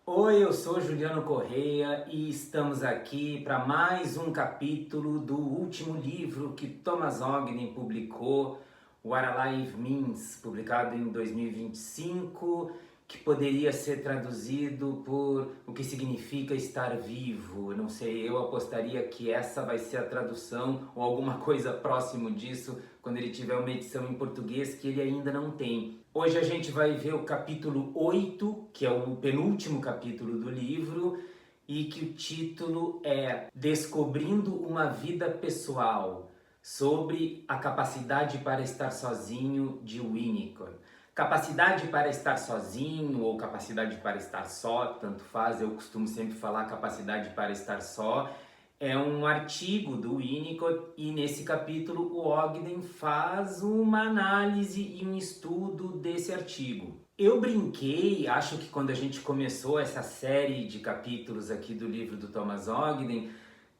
Oi, eu sou Juliano Correia e estamos aqui para mais um capítulo do último livro que Thomas Ogden publicou, What Alive Means, publicado em 2025, que poderia ser traduzido por o que significa estar vivo. Eu não sei, eu apostaria que essa vai ser a tradução ou alguma coisa próximo disso quando ele tiver uma edição em português que ele ainda não tem. Hoje a gente vai ver o capítulo 8, que é o penúltimo capítulo do livro, e que o título é Descobrindo uma Vida Pessoal, sobre a capacidade para estar sozinho de Winnicott. Capacidade para estar sozinho ou capacidade para estar só, tanto faz, eu costumo sempre falar capacidade para estar só. É um artigo do Winnicott e nesse capítulo o Ogden faz uma análise e um estudo desse artigo. Eu brinquei, acho que quando a gente começou essa série de capítulos aqui do livro do Thomas Ogden,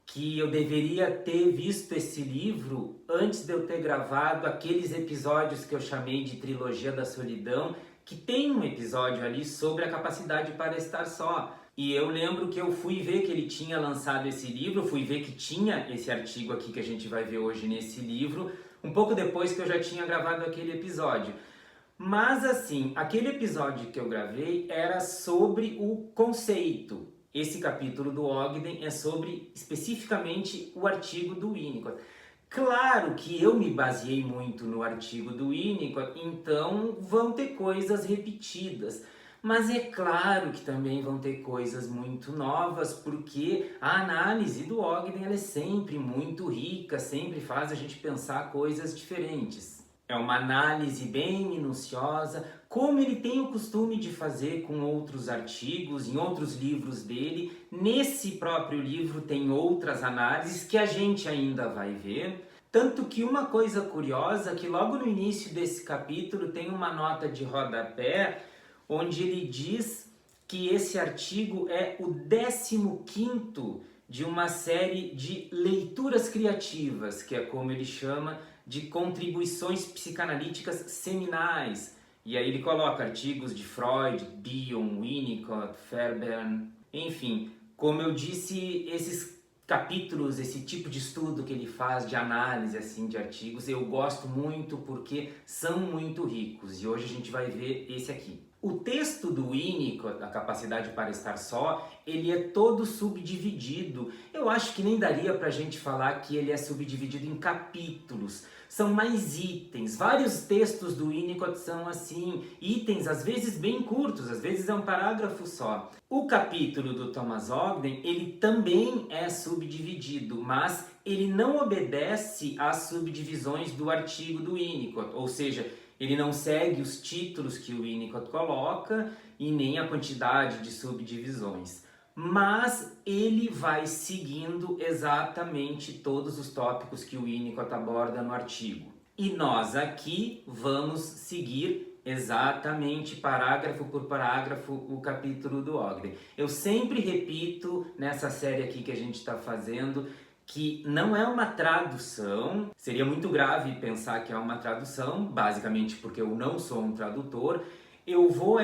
que eu deveria ter visto esse livro antes de eu ter gravado aqueles episódios que eu chamei de Trilogia da Solidão, que tem um episódio ali sobre a capacidade para estar só. E eu lembro que eu fui ver que ele tinha lançado esse livro, fui ver que tinha esse artigo aqui que a gente vai ver hoje nesse livro, um pouco depois que eu já tinha gravado aquele episódio. Mas assim, aquele episódio que eu gravei era sobre o conceito. Esse capítulo do Ogden é sobre especificamente o artigo do Winnicott. Claro que eu me baseei muito no artigo do Winnicott, então vão ter coisas repetidas. Mas é claro que também vão ter coisas muito novas, porque a análise do Ogden ela é sempre muito rica, sempre faz a gente pensar coisas diferentes. É uma análise bem minuciosa, como ele tem o costume de fazer com outros artigos, em outros livros dele. Nesse próprio livro tem outras análises que a gente ainda vai ver. Tanto que uma coisa curiosa, que logo no início desse capítulo tem uma nota de rodapé, onde ele diz que esse artigo é o 15º de uma série de leituras criativas, que é como ele chama, de contribuições psicanalíticas seminais. E aí ele coloca artigos de Freud, Bion, Winnicott, Fairbairn, enfim. Como eu disse, esses capítulos, esse tipo de estudo que ele faz de análise assim de artigos, eu gosto muito porque são muito ricos. E hoje a gente vai ver esse aqui. O texto do Winnicott, a capacidade para estar só, ele é todo subdividido. Eu acho que nem daria para a gente falar que ele é subdividido em capítulos. São mais itens. Vários textos do Winnicott são assim, itens às vezes bem curtos, às vezes é um parágrafo só. O capítulo do Thomas Ogden, ele também é subdividido, mas ele não obedece às subdivisões do artigo do Winnicott, ou seja, ele não segue os títulos que o Winnicott coloca e nem a quantidade de subdivisões. Mas ele vai seguindo exatamente todos os tópicos que o Winnicott aborda no artigo. E nós aqui vamos seguir exatamente parágrafo por parágrafo o capítulo do Ogden. Eu sempre repito nessa série aqui que a gente está fazendo que não é uma tradução, seria muito grave pensar que é uma tradução, basicamente porque eu não sou um tradutor, eu vou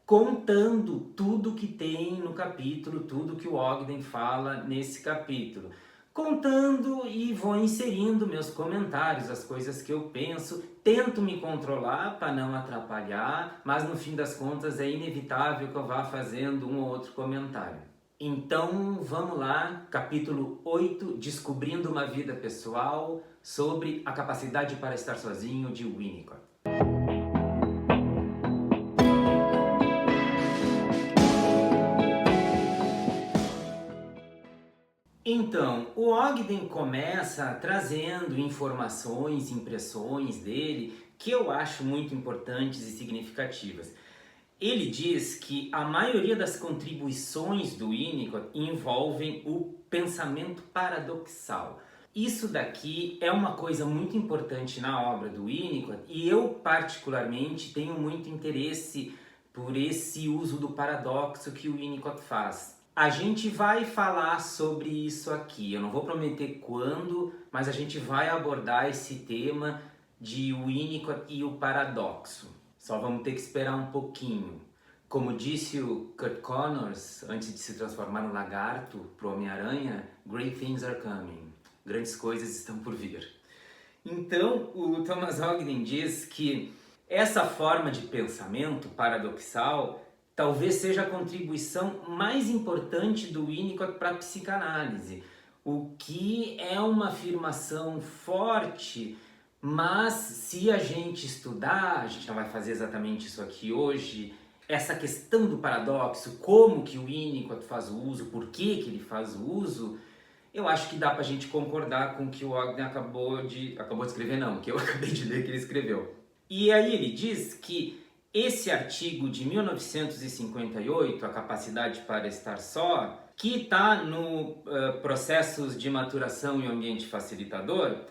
contando tudo que tem no capítulo, tudo que o Ogden fala nesse capítulo. Contando e vou inserindo meus comentários, as coisas que eu penso, tento me controlar para não atrapalhar, mas no fim das contas é inevitável que eu vá fazendo um ou outro comentário. Então vamos lá, capítulo 8, Descobrindo uma Vida Pessoal, sobre a capacidade para estar sozinho de Winnicott. Então, o Ogden começa trazendo informações, impressões dele, que eu acho muito importantes e significativas. Ele diz que a maioria das contribuições do Winnicott envolvem o pensamento paradoxal. Isso daqui é uma coisa muito importante na obra do Winnicott e eu particularmente tenho muito interesse por esse uso do paradoxo que o Winnicott faz. A gente vai falar sobre isso aqui, eu não vou prometer quando, mas a gente vai abordar esse tema de Winnicott e o paradoxo. Só vamos ter que esperar um pouquinho. Como disse o Kurt Connors, antes de se transformar no lagarto para o Homem-Aranha, great things are coming. Grandes coisas estão por vir. Então, o Thomas Ogden diz que essa forma de pensamento paradoxal talvez seja a contribuição mais importante do Winnicott para a psicanálise, o que é uma afirmação forte, mas se a gente estudar, a gente não vai fazer exatamente isso aqui hoje, essa questão do paradoxo, como que o Winnicott faz o uso, por que que ele faz o uso, eu acho que dá pra gente concordar com o que o Ogden acabou de escrever, não, que eu acabei de ler que ele escreveu. E aí ele diz que esse artigo de 1958, A Capacidade para Estar Só, que está no Processos de Maturação e Ambiente Facilitador,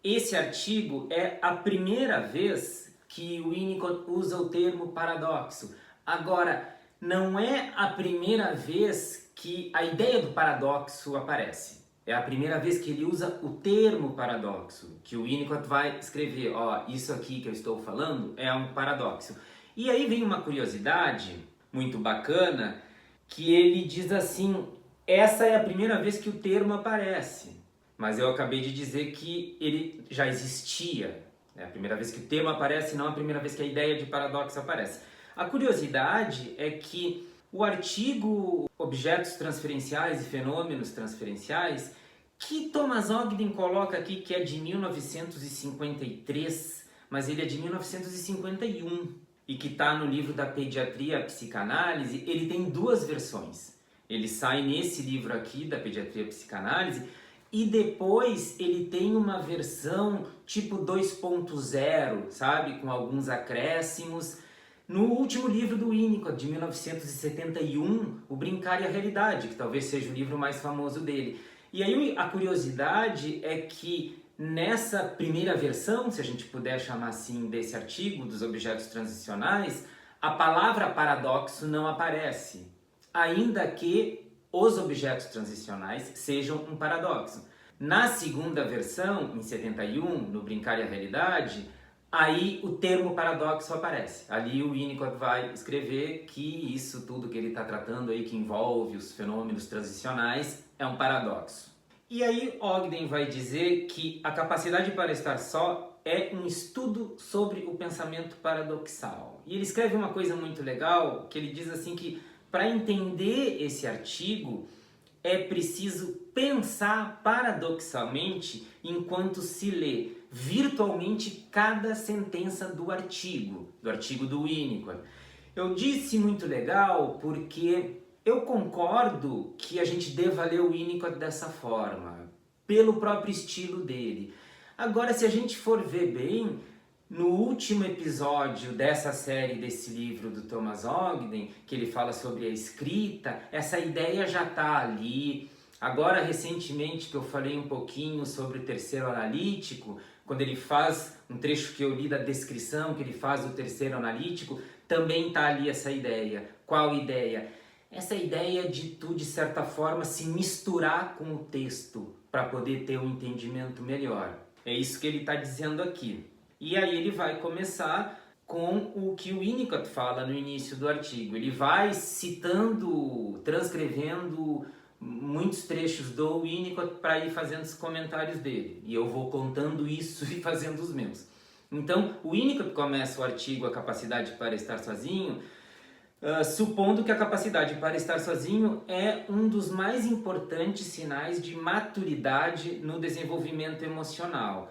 esse artigo é a primeira vez que o Winnicott usa o termo paradoxo. Agora, não é a primeira vez que a ideia do paradoxo aparece. É a primeira vez que ele usa o termo paradoxo, que o Winnicott vai escrever, ó, isso aqui que eu estou falando é um paradoxo. E aí vem uma curiosidade muito bacana, que ele diz assim, essa é a primeira vez que o termo aparece, mas eu acabei de dizer que ele já existia. É a primeira vez que o termo aparece, não a primeira vez que a ideia de paradoxo aparece. A curiosidade é que o artigo Objetos Transferenciais e Fenômenos Transferenciais, que Thomas Ogden coloca aqui que é de 1953, mas ele é de 1951 e que está no livro da Pediatria e Psicanálise, ele tem duas versões. Ele sai nesse livro aqui da Pediatria e Psicanálise e depois ele tem uma versão tipo 2.0, sabe? Com alguns acréscimos. No último livro do Winnicott, de 1971, O Brincar e a Realidade, que talvez seja o livro mais famoso dele. E aí a curiosidade é que nessa primeira versão, se a gente puder chamar assim desse artigo, dos objetos transicionais, a palavra paradoxo não aparece, ainda que os objetos transicionais sejam um paradoxo. Na segunda versão, em 71, no Brincar e a Realidade, aí o termo paradoxo aparece. Ali o Winnicott vai escrever que isso tudo que ele está tratando aí, que envolve os fenômenos transicionais, é um paradoxo. E aí Ogden vai dizer que a capacidade para estar só é um estudo sobre o pensamento paradoxal. E ele escreve uma coisa muito legal, que ele diz assim que para entender esse artigo é preciso pensar paradoxalmente enquanto se lê virtualmente cada sentença do artigo do Winnicott. Eu disse muito legal porque eu concordo que a gente deva ler o Winnicott dessa forma, pelo próprio estilo dele. Agora, se a gente for ver bem, no último episódio dessa série, desse livro do Thomas Ogden, que ele fala sobre a escrita, essa ideia já está ali. Agora, recentemente, que eu falei um pouquinho sobre o terceiro analítico, quando ele faz um trecho que eu li da descrição que ele faz do terceiro analítico, também está ali essa ideia. Qual ideia? Essa ideia de tu, de certa forma, se misturar com o texto para poder ter um entendimento melhor. É isso que ele está dizendo aqui. E aí ele vai começar com o que o Winnicott fala no início do artigo. Ele vai citando, transcrevendo muitos trechos do Winnicott para ir fazendo os comentários dele. E eu vou contando isso e fazendo os meus. Então, o Winnicott começa o artigo A Capacidade para Estar Sozinho, supondo que a capacidade para estar sozinho é um dos mais importantes sinais de maturidade no desenvolvimento emocional.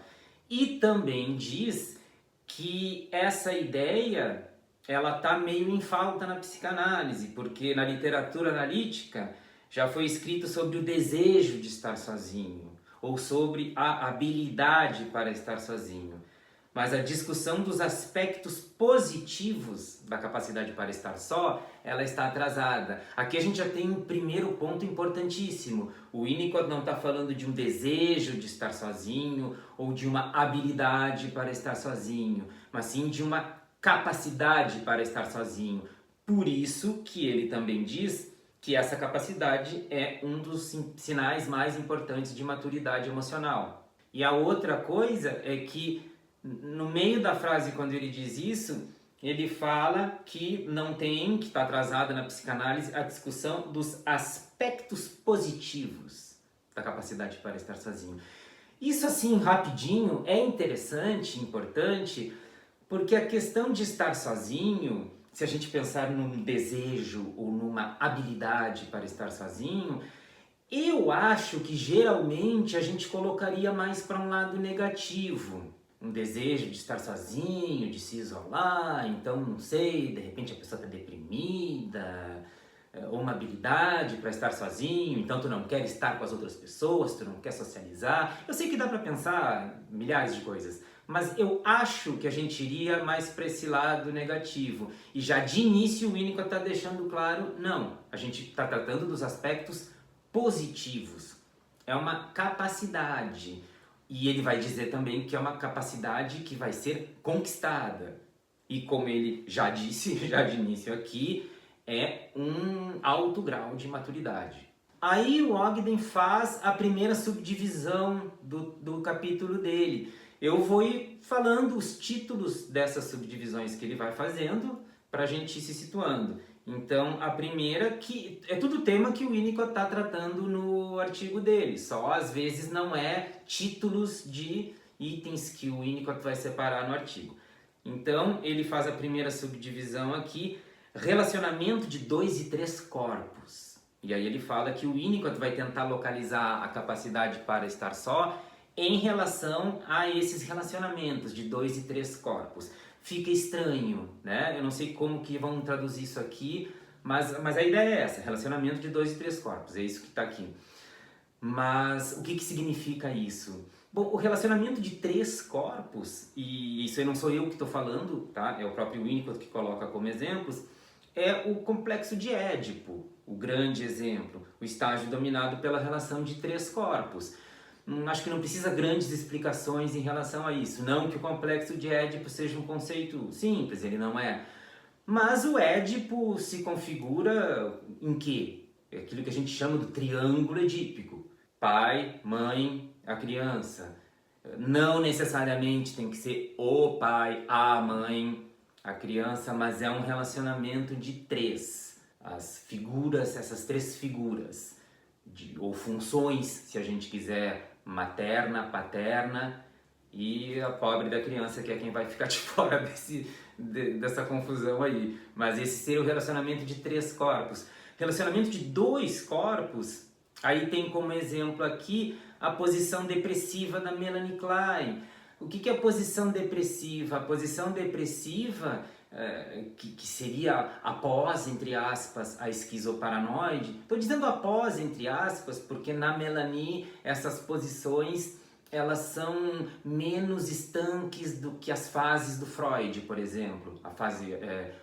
E também diz que essa ideia ela está meio em falta na psicanálise, porque na literatura analítica já foi escrito sobre o desejo de estar sozinho, ou sobre a habilidade para estar sozinho. Mas a discussão dos aspectos positivos da capacidade para estar só, ela está atrasada. Aqui a gente já tem um primeiro ponto importantíssimo. O Winnicott não está falando de um desejo de estar sozinho ou de uma habilidade para estar sozinho, mas sim de uma capacidade para estar sozinho. Por isso que ele também diz que essa capacidade é um dos sinais mais importantes de maturidade emocional. E a outra coisa é que no meio da frase, quando ele diz isso, ele fala que não tem, que está atrasada na psicanálise, a discussão dos aspectos positivos da capacidade para estar sozinho. Isso assim, rapidinho, é interessante, importante, porque a questão de estar sozinho, se a gente pensar num desejo ou numa habilidade para estar sozinho, eu acho que geralmente a gente colocaria mais para um lado negativo. Um desejo de estar sozinho, de se isolar, então não sei, de repente a pessoa está deprimida, ou uma habilidade para estar sozinho, então tu não quer estar com as outras pessoas, tu não quer socializar. Eu sei que dá para pensar milhares de coisas, mas eu acho que a gente iria mais para esse lado negativo. E já de início o Winnicott está deixando claro, não, a gente está tratando dos aspectos positivos. É uma capacidade. E ele vai dizer também que é uma capacidade que vai ser conquistada. E como ele já disse, já de início aqui, é um alto grau de maturidade. Aí o Ogden faz a primeira subdivisão do capítulo dele. Eu vou ir falando os títulos dessas subdivisões que ele vai fazendo para a gente ir se situando. Então, a primeira, que é tudo tema que o Winnicott está tratando no artigo dele, só às vezes não é títulos de itens que o Winnicott vai separar no artigo. Então, ele faz a primeira subdivisão aqui, relacionamento de 2 e 3 corpos. E aí ele fala que o Winnicott vai tentar localizar a capacidade para estar só em relação a esses relacionamentos de 2 e 3 corpos. Fica estranho, né? Eu não sei como que vão traduzir isso aqui, mas a ideia é essa, relacionamento de 2 e 3 corpos, é isso que está aqui. Mas o que significa isso? Bom, o relacionamento de 3 corpos, e isso aí não sou eu que estou falando, tá? É o próprio Winnicott que coloca como exemplos, é o complexo de Édipo, o grande exemplo, o estágio dominado pela relação de 3 corpos. Acho que não precisa grandes explicações em relação a isso. Não que o complexo de Édipo seja um conceito simples, ele não é. Mas o Édipo se configura em quê? É aquilo que a gente chama do triângulo edípico. Pai, mãe, a criança. Não necessariamente tem que ser o pai, a mãe, a criança, mas é um relacionamento de 3. As figuras, essas 3 figuras, ou funções, se a gente quiser, materna, paterna e a pobre da criança, que é quem vai ficar de fora dessa confusão aí. Mas esse seria o relacionamento de 3 corpos. Relacionamento de 2 corpos, aí tem como exemplo aqui a posição depressiva da Melanie Klein. O que é a posição depressiva? A posição depressiva, que seria após, entre aspas, a esquizoparanoide. Estou dizendo após, entre aspas, porque na Melanie essas posições elas são menos estanques do que as fases do Freud, por exemplo, a fase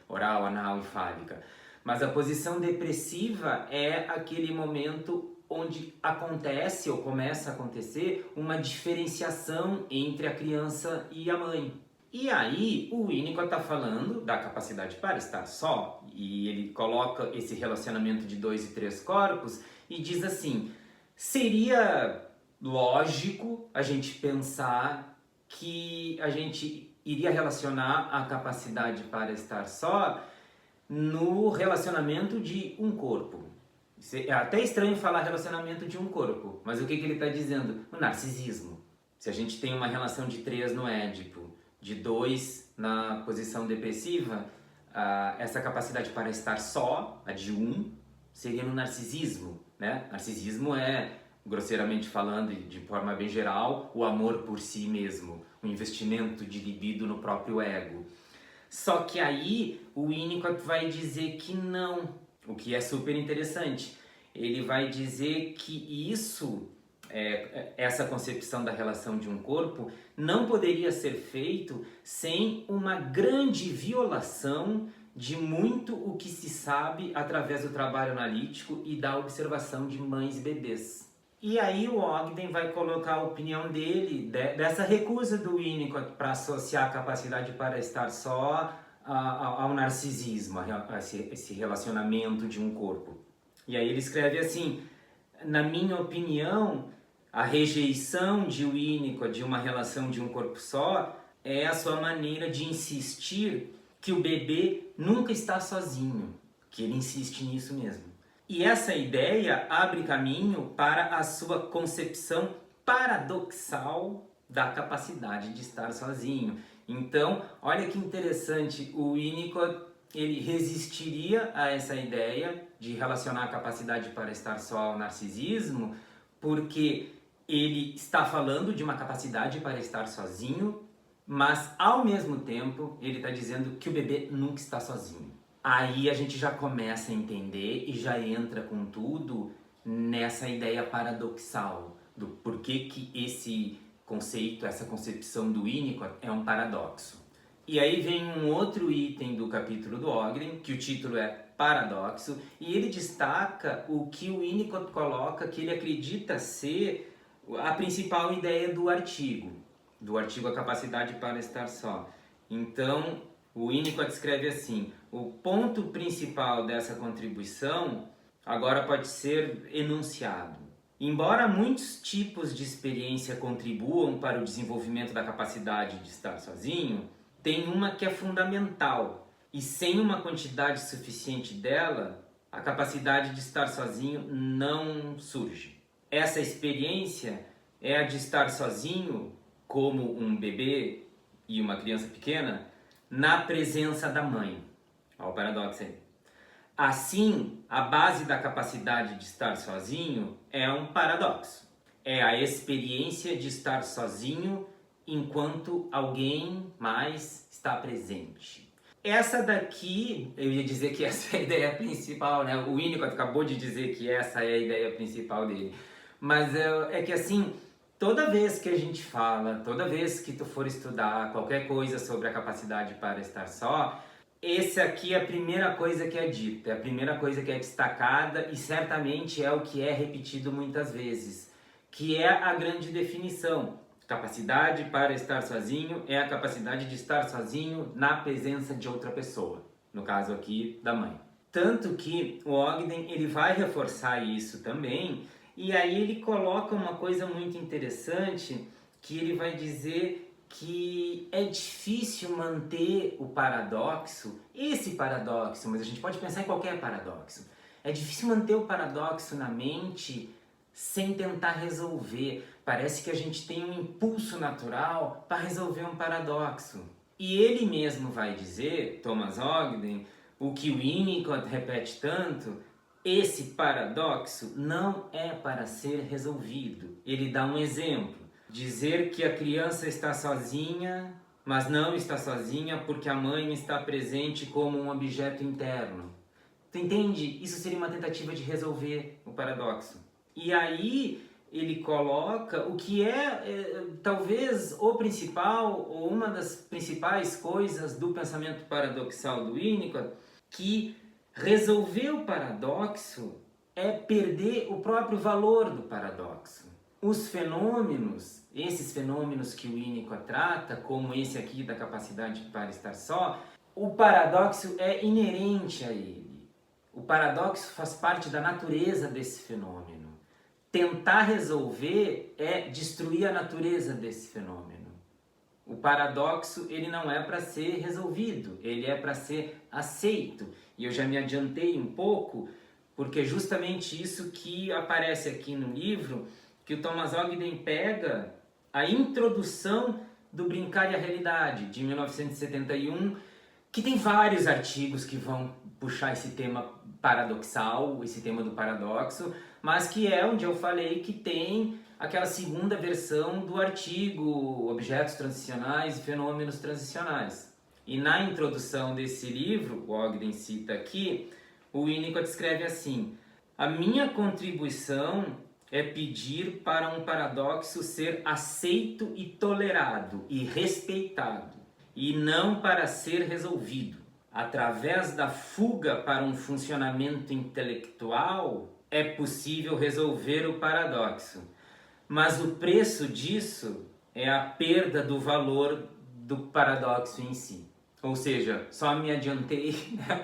oral, anal e fálica. Mas a posição depressiva é aquele momento onde acontece ou começa a acontecer uma diferenciação entre a criança e a mãe. E aí o Winnicott está falando da capacidade para estar só, e ele coloca esse relacionamento de 2 e 3 corpos e diz assim, seria lógico a gente pensar que a gente iria relacionar a capacidade para estar só no relacionamento de um corpo. É até estranho falar relacionamento de um corpo, mas o que ele está dizendo? O narcisismo. Se a gente tem uma relação de 3 no Édipo, de 2 na posição depressiva, essa capacidade para estar só, a de 1, seria no narcisismo, né? Narcisismo é, grosseiramente falando e de forma bem geral, o amor por si mesmo, o investimento de libido no próprio ego. Só que aí o Winnicott vai dizer que não, o que é super interessante. Ele vai dizer que isso, essa concepção da relação de um corpo, não poderia ser feito sem uma grande violação de muito o que se sabe através do trabalho analítico e da observação de mães e bebês. E aí o Ogden vai colocar a opinião dele, dessa recusa do Winnicott para associar a capacidade para estar só ao narcisismo, a esse relacionamento de um corpo. E aí ele escreve assim, na minha opinião, a rejeição de Winnicott de uma relação de um corpo só é a sua maneira de insistir que o bebê nunca está sozinho, que ele insiste nisso mesmo. E essa ideia abre caminho para a sua concepção paradoxal da capacidade de estar sozinho. Então, olha que interessante, o Winnicott ele resistiria a essa ideia de relacionar a capacidade para estar só ao narcisismo, porque ele está falando de uma capacidade para estar sozinho, mas ao mesmo tempo ele está dizendo que o bebê nunca está sozinho. Aí a gente já começa a entender e já entra com tudo nessa ideia paradoxal do porquê que esse conceito, essa concepção do Winnicott é um paradoxo. E aí vem um outro item do capítulo do Ogden, que o título é Paradoxo, e ele destaca o que o Winnicott coloca, que ele acredita ser a principal ideia do artigo A Capacidade para Estar Só. Então, o Winnicott escreve assim: o ponto principal dessa contribuição agora pode ser enunciado. Embora muitos tipos de experiência contribuam para o desenvolvimento da capacidade de estar sozinho, tem uma que é fundamental, e sem uma quantidade suficiente dela, a capacidade de estar sozinho não surge. Essa experiência é a de estar sozinho, como um bebê e uma criança pequena, na presença da mãe. Olha o paradoxo aí. Assim, a base da capacidade de estar sozinho é um paradoxo. É a experiência de estar sozinho enquanto alguém mais está presente. Essa daqui, eu ia dizer que essa é a ideia principal, né? O Winnicott acabou de dizer que essa é a ideia principal dele. Mas é que assim, toda vez que a gente fala, toda vez que tu for estudar qualquer coisa sobre a capacidade para estar só, esse aqui é a primeira coisa que é dita, é a primeira coisa que é destacada e certamente é o que é repetido muitas vezes, que é a grande definição. Capacidade para estar sozinho é a capacidade de estar sozinho na presença de outra pessoa, no caso aqui da mãe. Tanto que o Ogden ele vai reforçar isso também, e aí ele coloca uma coisa muito interessante, que ele vai dizer que é difícil manter o paradoxo, esse paradoxo, mas a gente pode pensar em qualquer paradoxo. É difícil manter o paradoxo na mente sem tentar resolver. Parece que a gente tem um impulso natural para resolver um paradoxo. E ele mesmo vai dizer, Thomas Ogden, o que o Winnicott repete tanto, esse paradoxo não é para ser resolvido. Ele dá um exemplo. Dizer que a criança está sozinha, mas não está sozinha porque a mãe está presente como um objeto interno. Tu entende? Isso seria uma tentativa de resolver o paradoxo. E aí ele coloca o que talvez o principal, ou uma das principais coisas do pensamento paradoxal do Winnicott, que resolver o paradoxo é perder o próprio valor do paradoxo. Os fenômenos, esses fenômenos que o Winnicott trata, como esse aqui da capacidade para estar só, o paradoxo é inerente a ele. O paradoxo faz parte da natureza desse fenômeno. Tentar resolver é destruir a natureza desse fenômeno. O paradoxo ele não é para ser resolvido, ele é para ser aceito. E eu já me adiantei um pouco, porque é justamente isso que aparece aqui no livro, que o Thomas Ogden pega a introdução do Brincar e a Realidade, de 1971, que tem vários artigos que vão puxar esse tema paradoxal, esse tema do paradoxo, mas que é onde eu falei que tem aquela segunda versão do artigo Objetos Transicionais e Fenômenos Transicionais. E na introdução desse livro, o Ogden cita aqui, o Winnicott escreve assim: a minha contribuição é pedir para um paradoxo ser aceito e tolerado e respeitado, e não para ser resolvido. Através da fuga para um funcionamento intelectual, é possível resolver o paradoxo. Mas o preço disso é a perda do valor do paradoxo em si. Ou seja, só me adiantei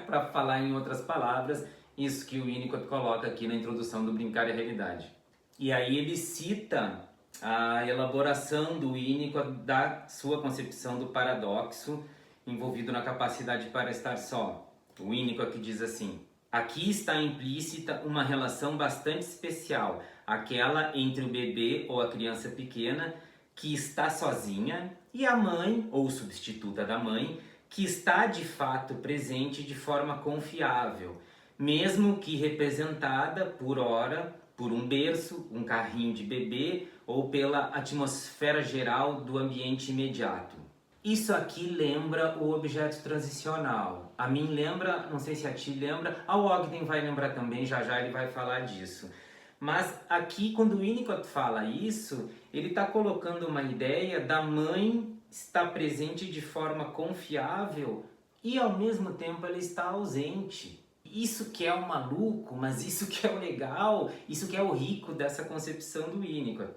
para falar em outras palavras isso que o Winnicott coloca aqui na introdução do Brincar e a Realidade. E aí ele cita a elaboração do Winnicott da sua concepção do paradoxo, envolvido na capacidade para estar só. O Winnicott diz assim: aqui está implícita uma relação bastante especial, aquela entre o bebê ou a criança pequena que está sozinha e a mãe, ou substituta da mãe, que está de fato presente de forma confiável, mesmo que representada por ora por um berço, um carrinho de bebê ou pela atmosfera geral do ambiente imediato. Isso aqui lembra o objeto transicional. A mim lembra, não sei se a ti lembra, a Ogden vai lembrar também, já já ele vai falar disso. Mas aqui, quando o Winnicott fala isso, ele está colocando uma ideia da mãe estar presente de forma confiável e ao mesmo tempo ela está ausente. Isso que é o maluco, mas isso que é o legal, isso que é o rico dessa concepção do Winnicott.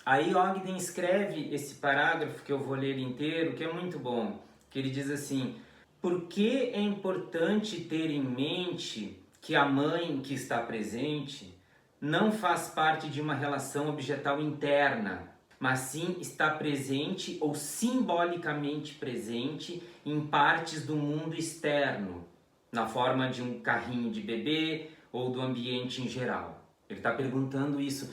Aí Ogden escreve esse parágrafo, que eu vou ler ele inteiro, que é muito bom, que ele diz assim: por que é importante ter em mente que a mãe que está presente não faz parte de uma relação objetal interna, mas sim está presente ou simbolicamente presente em partes do mundo externo, na forma de um carrinho de bebê ou do ambiente em geral. Ele está perguntando isso.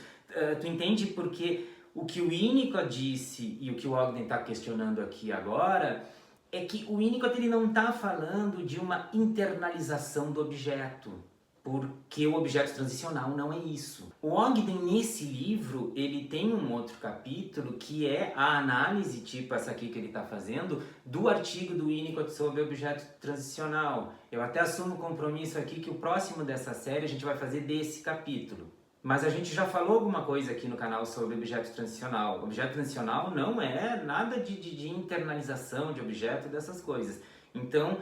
Tu entende porque o que o Winnicott disse e o que o Ogden está questionando aqui agora é que o Winnicott ele não está falando de uma internalização do objeto, porque o objeto transicional não é isso. O Ogden, nesse livro, ele tem um outro capítulo que é a análise, tipo essa aqui que ele está fazendo, do artigo do Winnicott sobre objeto transicional. Eu até assumo o compromisso aqui que o próximo dessa série a gente vai fazer desse capítulo. Mas a gente já falou alguma coisa aqui no canal sobre objeto transicional. Objeto transicional não é nada de internalização de objeto, dessas coisas. Então,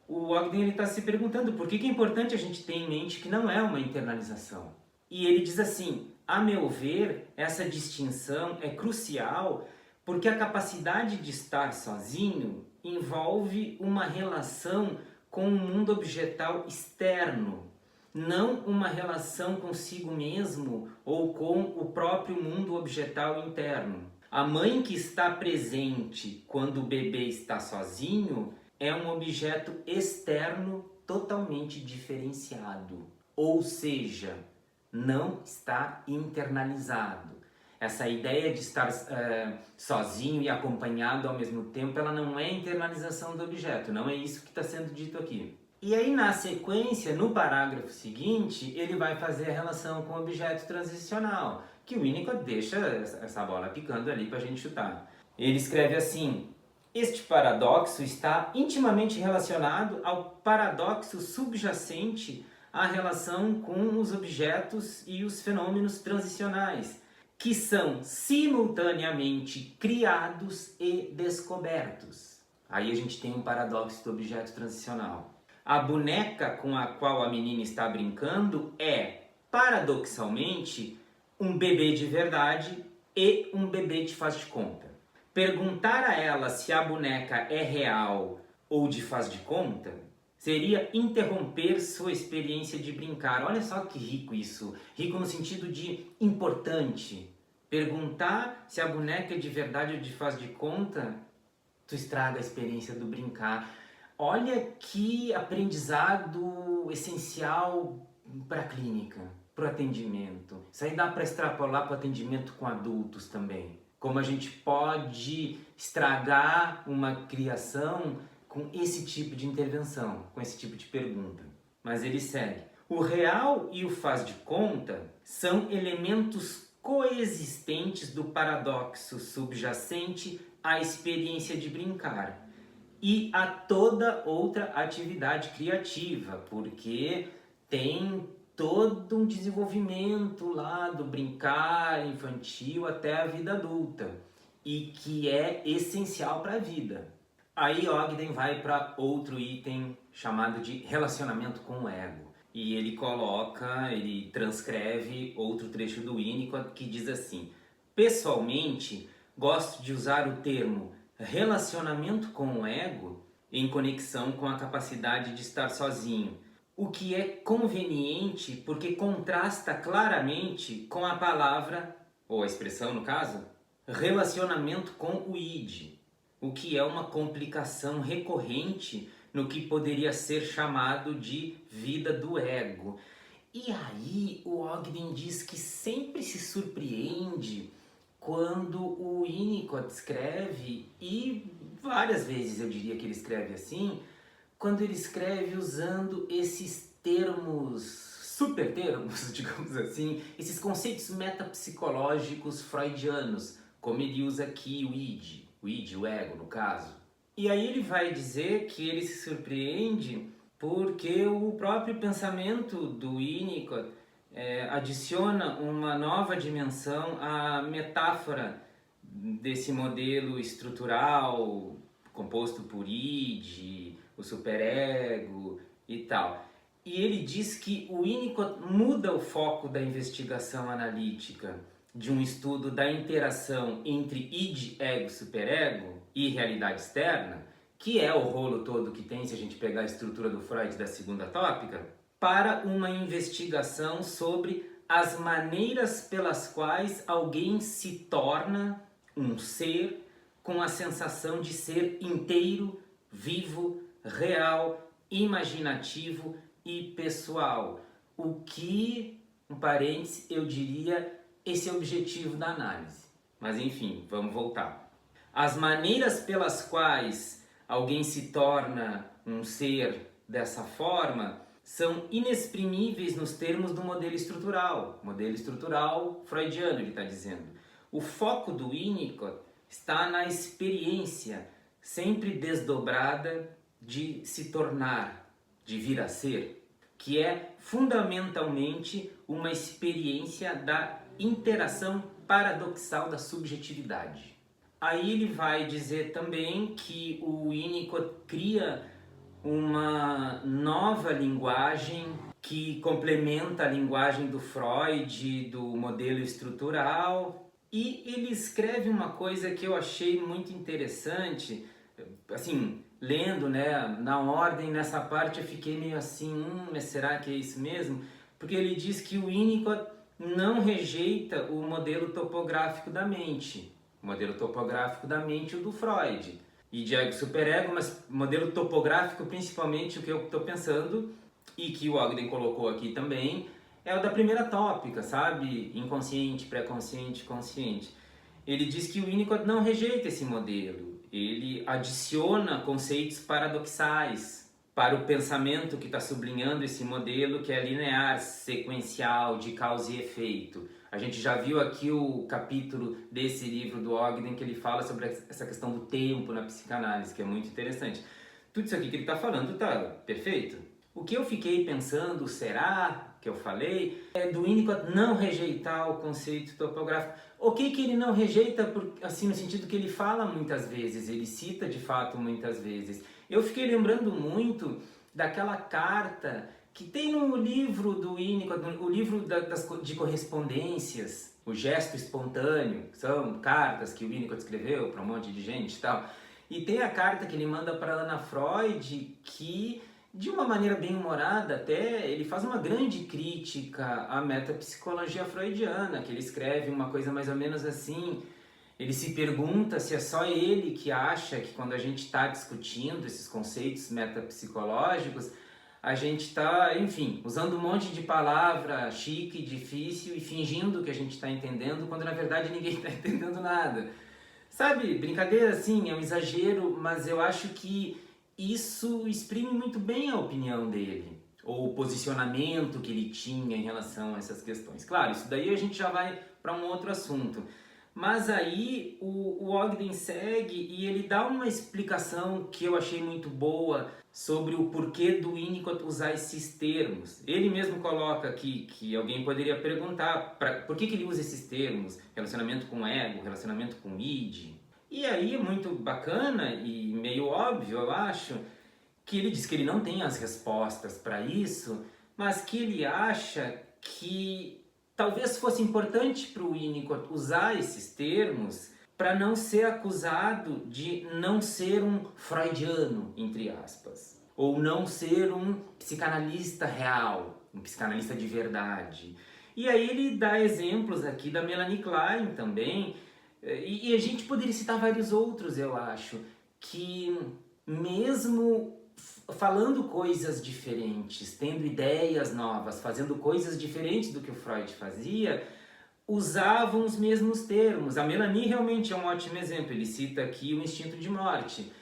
o Ogden está se perguntando por que é importante a gente ter em mente que não é uma internalização. E ele diz assim: a meu ver, essa distinção é crucial porque a capacidade de estar sozinho envolve uma relação com o mundo objetal externo, não uma relação consigo mesmo ou com o próprio mundo objetal interno. A mãe que está presente quando o bebê está sozinho é um objeto externo totalmente diferenciado, ou seja, não está internalizado. Essa ideia de estar sozinho e acompanhado ao mesmo tempo, ela não é internalização do objeto, não é isso que está sendo dito aqui. E aí, na sequência, no parágrafo seguinte, ele vai fazer a relação com o objeto transicional, que o Winnicott deixa essa bola picando ali para a gente chutar. Ele escreve assim: este paradoxo está intimamente relacionado ao paradoxo subjacente à relação com os objetos e os fenômenos transicionais, que são simultaneamente criados e descobertos. Aí a gente tem um paradoxo do objeto transicional. A boneca com a qual a menina está brincando é, paradoxalmente, um bebê de verdade e um bebê de faz de conta. Perguntar a ela se a boneca é real ou de faz de conta seria interromper sua experiência de brincar. Olha só que rico isso. Rico no sentido de importante. Perguntar se a boneca é de verdade ou de faz de conta, tu estraga a experiência do brincar. Olha que aprendizado essencial para a clínica, para o atendimento. Isso aí dá para extrapolar para o atendimento com adultos também. Como a gente pode estragar uma criação com esse tipo de intervenção, com esse tipo de pergunta. Mas ele segue: o real e o faz de conta são elementos coexistentes do paradoxo subjacente à experiência de brincar e a toda outra atividade criativa, porque tem todo um desenvolvimento lá do brincar infantil até a vida adulta e que é essencial para a vida. Aí Ogden vai para outro item chamado de relacionamento com o ego e ele transcreve outro trecho do Winnicott que diz assim: pessoalmente, gosto de usar o termo relacionamento com o ego em conexão com a capacidade de estar sozinho, o que é conveniente porque contrasta claramente com a palavra, ou a expressão no caso, relacionamento com o id. o que é uma complicação recorrente no que poderia ser chamado de vida do ego. E aí o Ogden diz que sempre se surpreende quando o Winnicott escreve, e várias vezes eu diria que ele escreve assim, quando ele escreve usando esses termos, super termos, digamos assim, esses conceitos metapsicológicos freudianos, como ele usa aqui o id, o ego no caso. E aí ele vai dizer que ele se surpreende porque o próprio pensamento do Winnicott adiciona uma nova dimensão à metáfora desse modelo estrutural composto por id, o superego e tal. E ele diz que o Winnicott muda o foco da investigação analítica de um estudo da interação entre id, ego, superego e realidade externa, que é o rolo todo que tem se a gente pegar a estrutura do Freud da segunda tópica, para uma investigação sobre as maneiras pelas quais alguém se torna um ser com a sensação de ser inteiro, vivo, real, imaginativo e pessoal. O que, um parênteses, eu diria, esse é o objetivo da análise. Mas enfim, vamos voltar. As maneiras pelas quais alguém se torna um ser dessa forma são inexprimíveis nos termos do modelo estrutural freudiano, ele está dizendo. O foco do Winnicott está na experiência sempre desdobrada de se tornar, de vir a ser, que é fundamentalmente uma experiência da interação paradoxal da subjetividade. Aí ele vai dizer também que o Winnicott cria uma nova linguagem que complementa a linguagem do Freud, do modelo estrutural, e ele escreve uma coisa que eu achei muito interessante, assim, lendo, né, na ordem, nessa parte eu fiquei meio assim, mas será que é isso mesmo? Porque ele diz que o Winnicott não rejeita o modelo topográfico da mente, o modelo topográfico da mente o do Freud, e de ego superego, mas modelo topográfico principalmente o que eu estou pensando, e que o Ogden colocou aqui também, é o da primeira tópica, sabe? Inconsciente, pré-consciente, consciente. Ele diz que o Winnicott não rejeita esse modelo, ele adiciona conceitos paradoxais para o pensamento que está sublinhando esse modelo que é linear, sequencial, de causa e efeito. A gente já viu aqui o capítulo desse livro do Ogden que ele fala sobre essa questão do tempo na psicanálise, que é muito interessante. Tudo isso aqui que ele está falando está perfeito. O que eu fiquei pensando, será que eu falei, é do Winnicott não rejeitar o conceito topográfico. O que ele não rejeita, assim, no sentido que ele fala muitas vezes, ele cita de fato muitas vezes. Eu fiquei lembrando muito daquela carta que tem no livro do Winnicott, o livro de correspondências, o gesto espontâneo, que são cartas que o Winnicott escreveu para um monte de gente e tal. E tem a carta que ele manda para Anna Freud, que, de uma maneira bem humorada até, ele faz uma grande crítica à metapsicologia freudiana, que ele escreve uma coisa mais ou menos assim. Ele se pergunta se é só ele que acha que quando a gente está discutindo esses conceitos metapsicológicos, a gente está, enfim, usando um monte de palavra chique, difícil e fingindo que a gente está entendendo, quando na verdade ninguém está entendendo nada. Sabe, brincadeira assim, é um exagero, mas eu acho que isso exprime muito bem a opinião dele, ou o posicionamento que ele tinha em relação a essas questões. Claro, isso daí a gente já vai para um outro assunto. Mas aí o Ogden segue e ele dá uma explicação que eu achei muito boa sobre o porquê do Winnicott usar esses termos. Ele mesmo coloca aqui que alguém poderia perguntar por que ele usa esses termos, relacionamento com ego, relacionamento com id. E aí é muito bacana e meio óbvio, eu acho, que ele diz que ele não tem as respostas para isso, mas que ele acha que talvez fosse importante para o Winnicott usar esses termos para não ser acusado de não ser um freudiano, entre aspas, ou não ser um psicanalista real, um psicanalista de verdade. E aí ele dá exemplos aqui da Melanie Klein também, E a gente poderia citar vários outros, eu acho, que mesmo falando coisas diferentes, tendo ideias novas, fazendo coisas diferentes do que o Freud fazia, usavam os mesmos termos. A Melanie realmente é um ótimo exemplo, ele cita aqui o instinto de morte,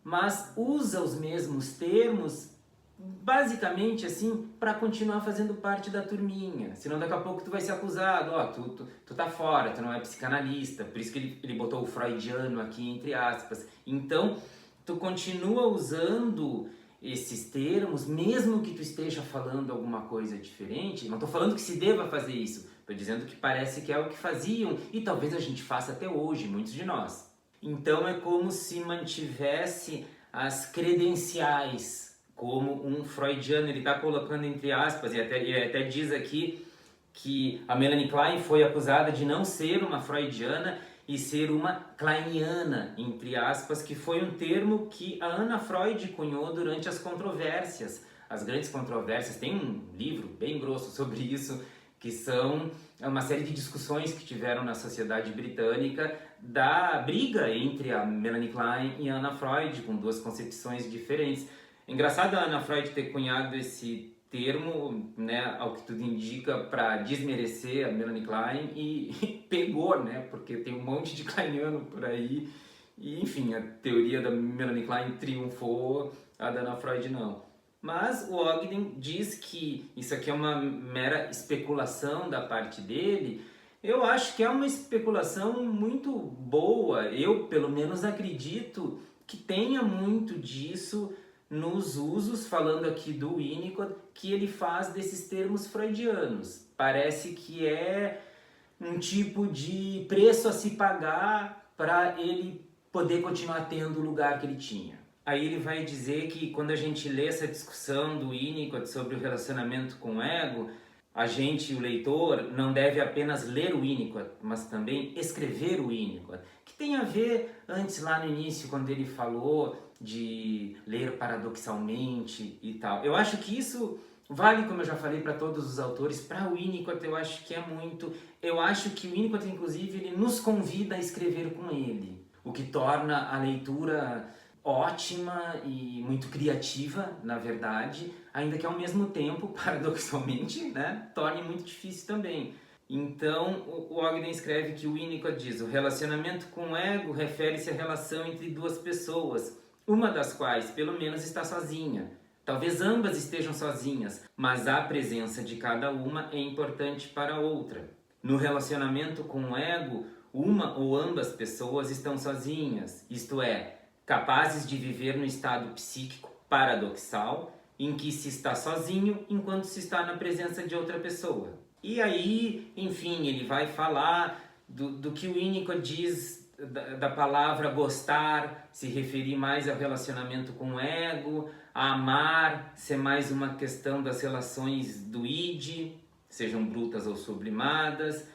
mas usa os mesmos termos basicamente assim para continuar fazendo parte da turminha, senão daqui a pouco tu vai ser acusado, ó, tu tá fora, tu não é psicanalista, por isso que ele botou o freudiano aqui entre aspas. Então tu continua usando esses termos, mesmo que tu esteja falando alguma coisa diferente. Não tô falando que se deva fazer isso, tô dizendo que parece que é o que faziam e talvez a gente faça até hoje, muitos de nós. Então é como se mantivesse as credenciais, como um freudiano, ele está colocando entre aspas, e até diz aqui que a Melanie Klein foi acusada de não ser uma freudiana e ser uma kleiniana, entre aspas, que foi um termo que a Anna Freud cunhou durante as controvérsias, as grandes controvérsias. Tem um livro bem grosso sobre isso, que são uma série de discussões que tiveram na sociedade britânica da briga entre a Melanie Klein e a Anna Freud, com duas concepções diferentes. Engraçado a Anna Freud ter cunhado esse termo, né, ao que tudo indica, para desmerecer a Melanie Klein e pegou, né, porque tem um monte de kleiniano por aí e, enfim, a teoria da Melanie Klein triunfou, a da Anna Freud não. Mas o Ogden diz que isso aqui é uma mera especulação da parte dele. Eu acho que é uma especulação muito boa. Eu, pelo menos, acredito que tenha muito disso nos usos, falando aqui do Winnicott, que ele faz desses termos freudianos. Parece que é um tipo de preço a se pagar para ele poder continuar tendo o lugar que ele tinha. Aí ele vai dizer que quando a gente lê essa discussão do Winnicott sobre o relacionamento com o ego, a gente, o leitor, não deve apenas ler o Winnicott, mas também escrever o Winnicott, que tem a ver, antes lá no início, quando ele falou de ler paradoxalmente e tal. Eu acho que isso vale, como eu já falei, para todos os autores. Para o Winnicott eu acho que é muito. Eu acho que o Winnicott, inclusive, ele nos convida a escrever com ele, o que torna a leitura ótima e muito criativa, na verdade, ainda que ao mesmo tempo, paradoxalmente, né, torne muito difícil também. Então, o Ogden escreve que o Winnicott diz: o relacionamento com o ego refere-se à relação entre duas pessoas, uma das quais, pelo menos, está sozinha. Talvez ambas estejam sozinhas, mas a presença de cada uma é importante para a outra. No relacionamento com o ego, uma ou ambas pessoas estão sozinhas, isto é, capazes de viver no estado psíquico paradoxal, em que se está sozinho enquanto se está na presença de outra pessoa. E aí, enfim, ele vai falar do que o Winnicott diz da palavra gostar, se referir mais ao relacionamento com o ego, a amar ser mais uma questão das relações do id, sejam brutas ou sublimadas.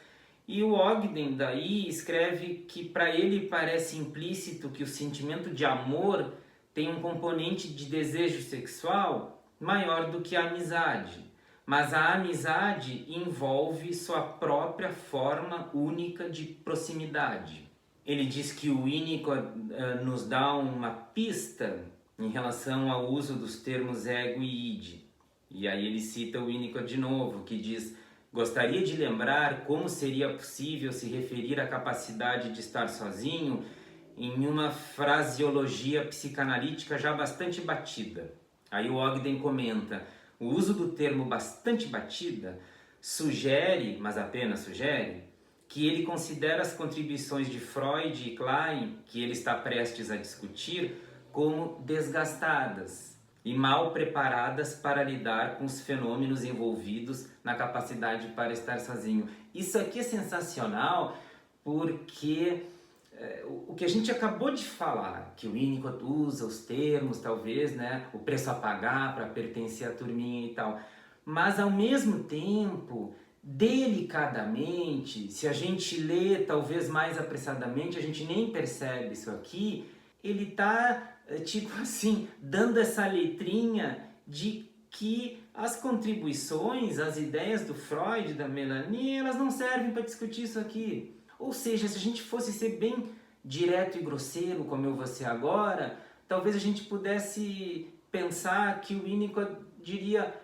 E o Ogden daí escreve que para ele parece implícito que o sentimento de amor tem um componente de desejo sexual maior do que a amizade. Mas a amizade envolve sua própria forma única de proximidade. Ele diz que o Winnicott nos dá uma pista em relação ao uso dos termos ego e id. E aí ele cita o Winnicott de novo, que diz: gostaria de lembrar como seria possível se referir à capacidade de estar sozinho em uma fraseologia psicanalítica já bastante batida. Aí o Ogden comenta: o uso do termo bastante batida sugere, mas apenas sugere, que ele considera as contribuições de Freud e Klein, que ele está prestes a discutir, como desgastadas e mal preparadas para lidar com os fenômenos envolvidos na capacidade para estar sozinho. Isso aqui é sensacional porque o que a gente acabou de falar, que o Winnicott usa os termos, talvez, né, o preço a pagar para pertencer à turminha e tal, mas ao mesmo tempo, delicadamente, se a gente lê talvez mais apressadamente, a gente nem percebe isso aqui, ele está, tipo assim, dando essa letrinha de que as contribuições, as ideias do Freud, da Melanie, elas não servem para discutir isso aqui. Ou seja, se a gente fosse ser bem direto e grosseiro, como eu vou ser agora, talvez a gente pudesse pensar que o Winnicott diria: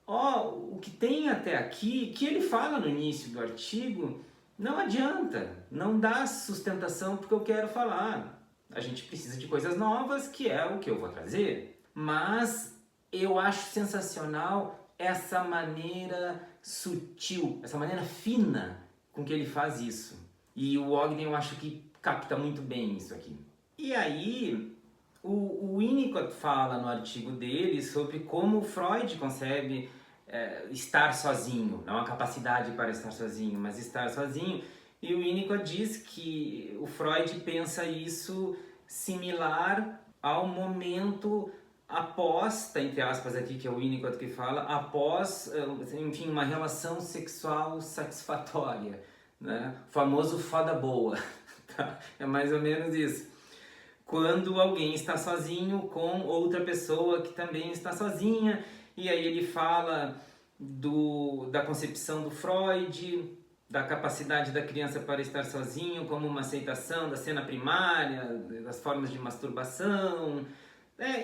ó, o que tem até aqui, que ele fala no início do artigo, não adianta, não dá sustentação porque eu quero falar. A gente precisa de coisas novas, que é o que eu vou trazer. Mas eu acho sensacional essa maneira sutil, essa maneira fina com que ele faz isso. E o Ogden eu acho que capta muito bem isso aqui. E aí, o Winnicott fala no artigo dele sobre como Freud concebe estar sozinho, não a capacidade para estar sozinho, mas estar sozinho. E o Winnicott diz que o Freud pensa isso similar ao momento após, entre aspas aqui, que é o Winnicott que fala, após, enfim, uma relação sexual satisfatória, né? O famoso foda boa, tá? É mais ou menos isso. Quando alguém está sozinho com outra pessoa que também está sozinha, e aí ele fala da concepção do Freud, da capacidade da criança para estar sozinho, como uma aceitação da cena primária, das formas de masturbação,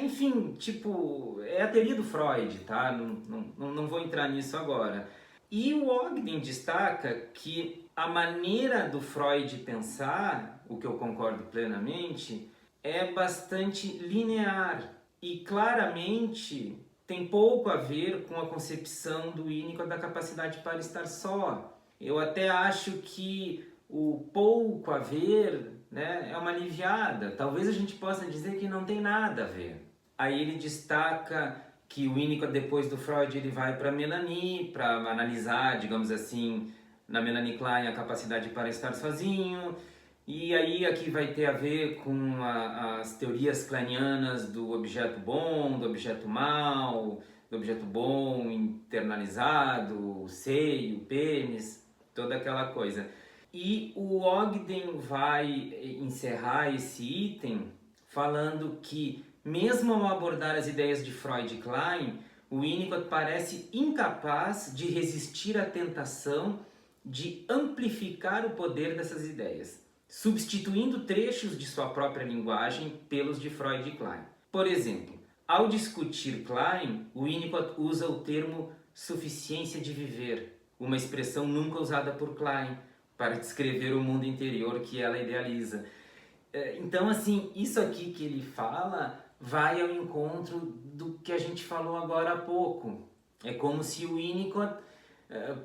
enfim, tipo, é a teoria do Freud, tá? Não vou entrar nisso agora. E o Ogden destaca que a maneira do Freud pensar, o que eu concordo plenamente, é bastante linear e claramente tem pouco a ver com a concepção do Winnicott da capacidade para estar só. Eu até acho que o pouco a ver, né, é uma aliviada. Talvez a gente possa dizer que não tem nada a ver. Aí ele destaca que o Winnicott, depois do Freud, ele vai para Melanie, para analisar, digamos assim, na Melanie Klein, a capacidade para estar sozinho. E aí aqui vai ter a ver com as teorias kleinianas do objeto bom, do objeto mau, do objeto bom internalizado, o seio, o pênis, toda aquela coisa. E o Ogden vai encerrar esse item falando que, mesmo ao abordar as ideias de Freud e Klein, o Winnicott parece incapaz de resistir à tentação de amplificar o poder dessas ideias, substituindo trechos de sua própria linguagem pelos de Freud e Klein. Por exemplo, ao discutir Klein, o Winnicott usa o termo suficiência de viver, uma expressão nunca usada por Klein, para descrever o mundo interior que ela idealiza. Então, assim, isso aqui que ele fala vai ao encontro do que a gente falou agora há pouco. É como se o Winnicott,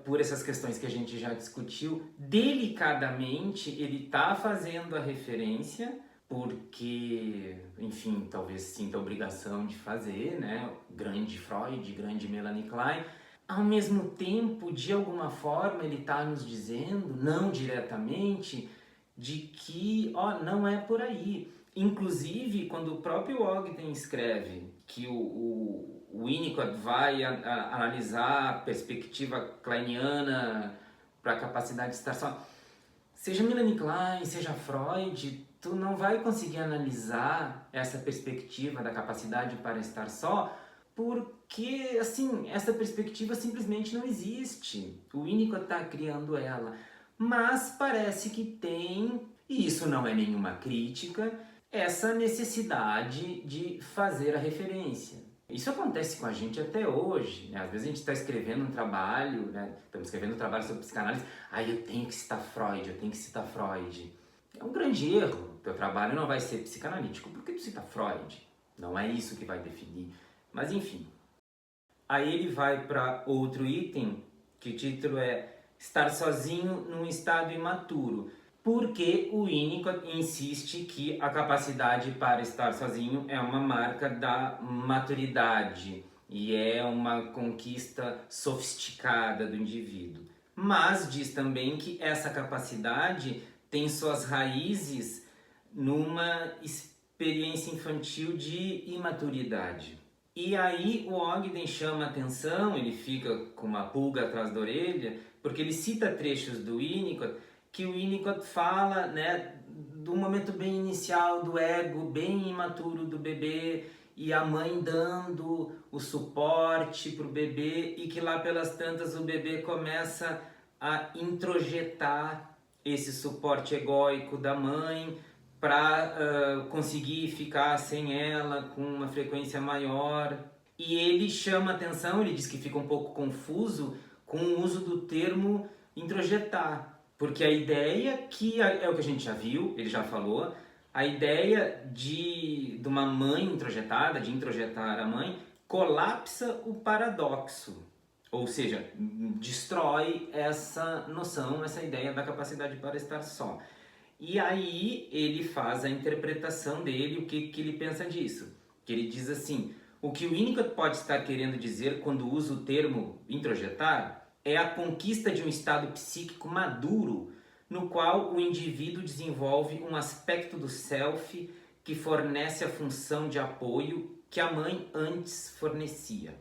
por essas questões que a gente já discutiu, delicadamente ele está fazendo a referência, porque, enfim, talvez sinta a obrigação de fazer, né? Grande Freud, grande Melanie Klein. Ao mesmo tempo, de alguma forma, ele está nos dizendo, não diretamente, de que não é por aí. Inclusive, quando o próprio Ogden escreve que o Winnicott vai analisar a perspectiva kleiniana para a capacidade de estar só, seja Melanie Klein, seja Freud, tu não vai conseguir analisar essa perspectiva da capacidade para estar só, porque, assim, essa perspectiva simplesmente não existe. O Winnicott está criando ela. Mas parece que tem, e isso não é nenhuma crítica, essa necessidade de fazer a referência. Isso acontece com a gente até hoje, né? Às vezes a gente está escrevendo um trabalho, né? Estamos escrevendo um trabalho sobre psicanálise, eu tenho que citar Freud, eu tenho que citar Freud. É um grande erro. Teu trabalho não vai ser psicanalítico porque tu cita Freud. Não é isso que vai definir. Mas enfim. Aí ele vai para outro item, que o título é Estar sozinho num estado imaturo. Porque o Winnicott insiste que a capacidade para estar sozinho é uma marca da maturidade e é uma conquista sofisticada do indivíduo. Mas diz também que essa capacidade tem suas raízes numa experiência infantil de imaturidade. E aí o Ogden chama atenção, ele fica com uma pulga atrás da orelha, porque ele cita trechos do Winnicott, que o Winnicott fala, né, do momento bem inicial do ego, bem imaturo do bebê, e a mãe dando o suporte para o bebê, e que lá pelas tantas o bebê começa a introjetar esse suporte egóico da mãe para conseguir ficar sem ela com uma frequência maior. E ele chama atenção, ele diz que fica um pouco confuso com o uso do termo introjetar, porque a ideia que é o que a gente já viu, ele já falou, a ideia de uma mãe introjetada, de introjetar a mãe, colapsa o paradoxo, ou seja, destrói essa noção, essa ideia da capacidade para estar só. E aí ele faz a interpretação dele, o que ele pensa disso. Que ele diz assim, o que o Winnicott pode estar querendo dizer quando usa o termo introjetar é a conquista de um estado psíquico maduro, no qual o indivíduo desenvolve um aspecto do self que fornece a função de apoio que a mãe antes fornecia,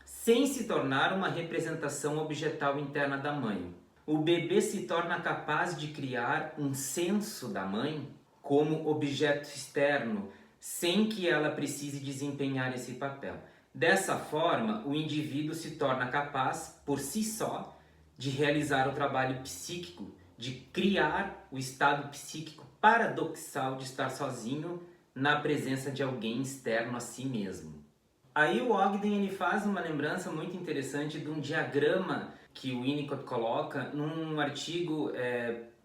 sem se tornar uma representação objetal interna da mãe. O bebê se torna capaz de criar um senso da mãe como objeto externo, sem que ela precise desempenhar esse papel. Dessa forma, o indivíduo se torna capaz, por si só, de realizar o trabalho psíquico, de criar o estado psíquico paradoxal de estar sozinho na presença de alguém externo a si mesmo. Aí o Ogden ele faz uma lembrança muito interessante de um diagrama que o Winnicott coloca num artigo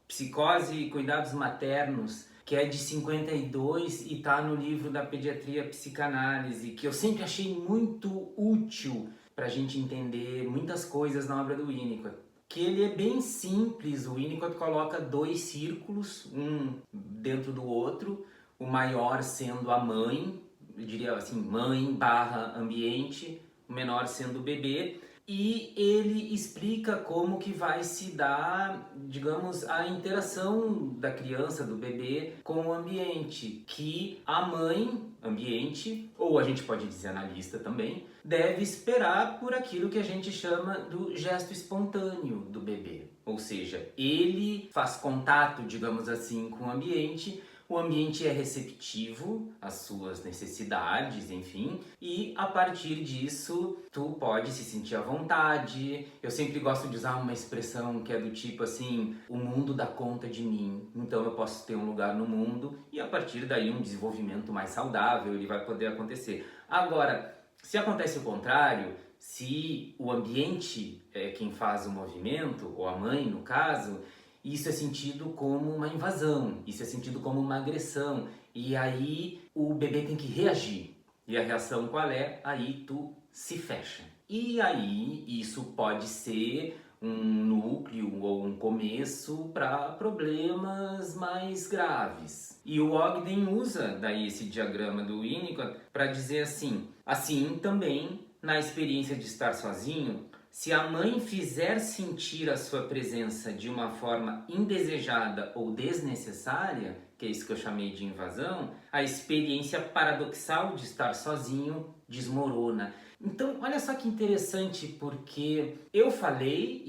Psicose e Cuidados Maternos, que é de 52 e está no livro da Pediatria Psicanálise, que eu sempre achei muito útil para a gente entender muitas coisas na obra do Winnicott. Que ele é bem simples, o Winnicott coloca dois círculos, um dentro do outro, o maior sendo a mãe, eu diria assim, mãe / ambiente, o menor sendo o bebê, e ele explica como que vai se dar, digamos, a interação da criança, do bebê, com o ambiente, que a mãe, ambiente, ou a gente pode dizer analista também, deve esperar por aquilo que a gente chama do gesto espontâneo do bebê. Ou seja, ele faz contato, digamos assim, com o ambiente é receptivo às suas necessidades, enfim, e a partir disso tu pode se sentir à vontade. Eu sempre gosto de usar uma expressão que é do tipo assim, o mundo dá conta de mim, então eu posso ter um lugar no mundo e a partir daí um desenvolvimento mais saudável ele vai poder acontecer. Agora, se acontece o contrário, se o ambiente é quem faz o movimento, ou a mãe no caso, isso é sentido como uma invasão, isso é sentido como uma agressão, e aí o bebê tem que reagir. E a reação qual é? Aí tu se fecha. E aí isso pode ser um núcleo ou um começo para problemas mais graves. E o Ogden usa daí esse diagrama do Winnicott para dizer assim também na experiência de estar sozinho, se a mãe fizer sentir a sua presença de uma forma indesejada ou desnecessária, que é isso que eu chamei de invasão, a experiência paradoxal de estar sozinho desmorona. Então, olha só que interessante, porque eu falei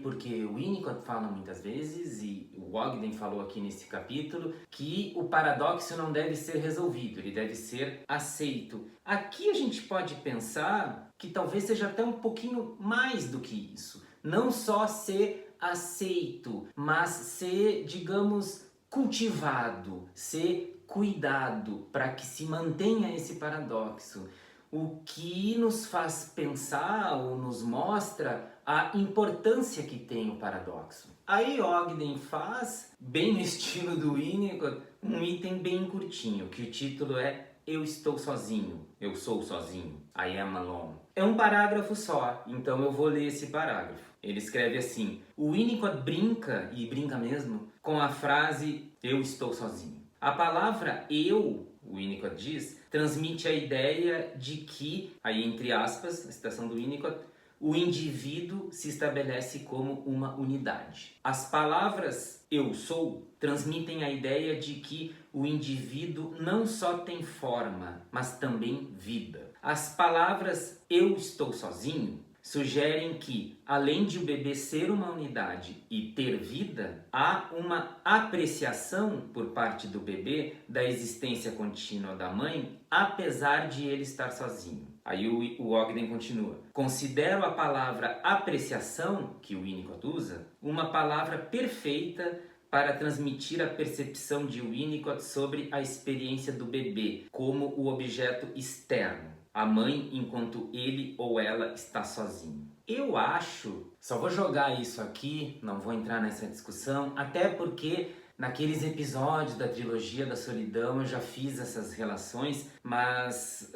porque o Winnicott fala muitas vezes, e o Ogden falou aqui nesse capítulo, que o paradoxo não deve ser resolvido, ele deve ser aceito. Aqui a gente pode pensar que talvez seja até um pouquinho mais do que isso. Não só ser aceito, mas ser, digamos, cultivado, ser cuidado para que se mantenha esse paradoxo. O que nos faz pensar ou nos mostra a importância que tem o paradoxo. Aí Ogden faz, bem no estilo do Winnicott, um item bem curtinho, que o título é Eu estou sozinho, eu sou sozinho, I am alone. É um parágrafo só, então eu vou ler esse parágrafo. Ele escreve assim, o Winnicott brinca, e brinca mesmo, com a frase eu estou sozinho. A palavra eu, o Winnicott diz, transmite a ideia de que, aí entre aspas, a citação do Winnicott, o indivíduo se estabelece como uma unidade. As palavras eu sou transmitem a ideia de que o indivíduo não só tem forma, mas também vida. As palavras eu estou sozinho sugerem que, além de o bebê ser uma unidade e ter vida, há uma apreciação por parte do bebê da existência contínua da mãe, apesar de ele estar sozinho. Aí o Ogden continua. Considero a palavra apreciação, que o Winnicott usa, uma palavra perfeita para transmitir a percepção de Winnicott sobre a experiência do bebê como o objeto externo, a mãe enquanto ele ou ela está sozinho. Eu acho, só vou jogar isso aqui, não vou entrar nessa discussão, até porque naqueles episódios da trilogia da solidão eu já fiz essas relações, mas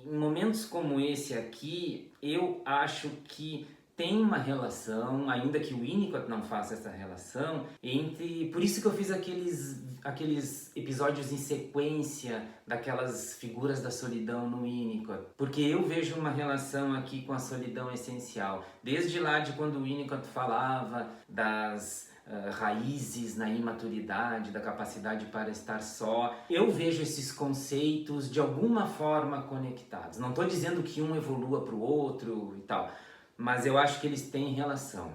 em momentos como esse aqui, eu acho que tem uma relação, ainda que o Winnicott não faça essa relação, entre... Por isso que eu fiz aqueles episódios em sequência daquelas figuras da solidão no Winnicott. Porque eu vejo uma relação aqui com a solidão essencial. Desde lá de quando o Winnicott falava das raízes na imaturidade, da capacidade para estar só. Eu vejo esses conceitos de alguma forma conectados. Não estou dizendo que um evolua para o outro e tal, mas eu acho que eles têm relação.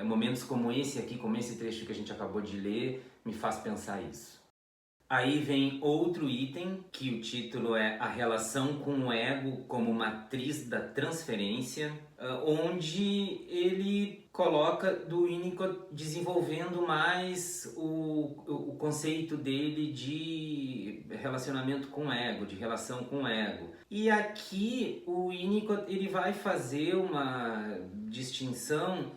Momentos como esse aqui, como esse trecho que a gente acabou de ler, me faz pensar isso. Aí vem outro item, que o título é A Relação com o Ego como Matriz da Transferência, onde ele coloca do Winnicott desenvolvendo mais o conceito dele de relacionamento com o ego, de relação com o ego. E aqui o Winnicott ele vai fazer uma distinção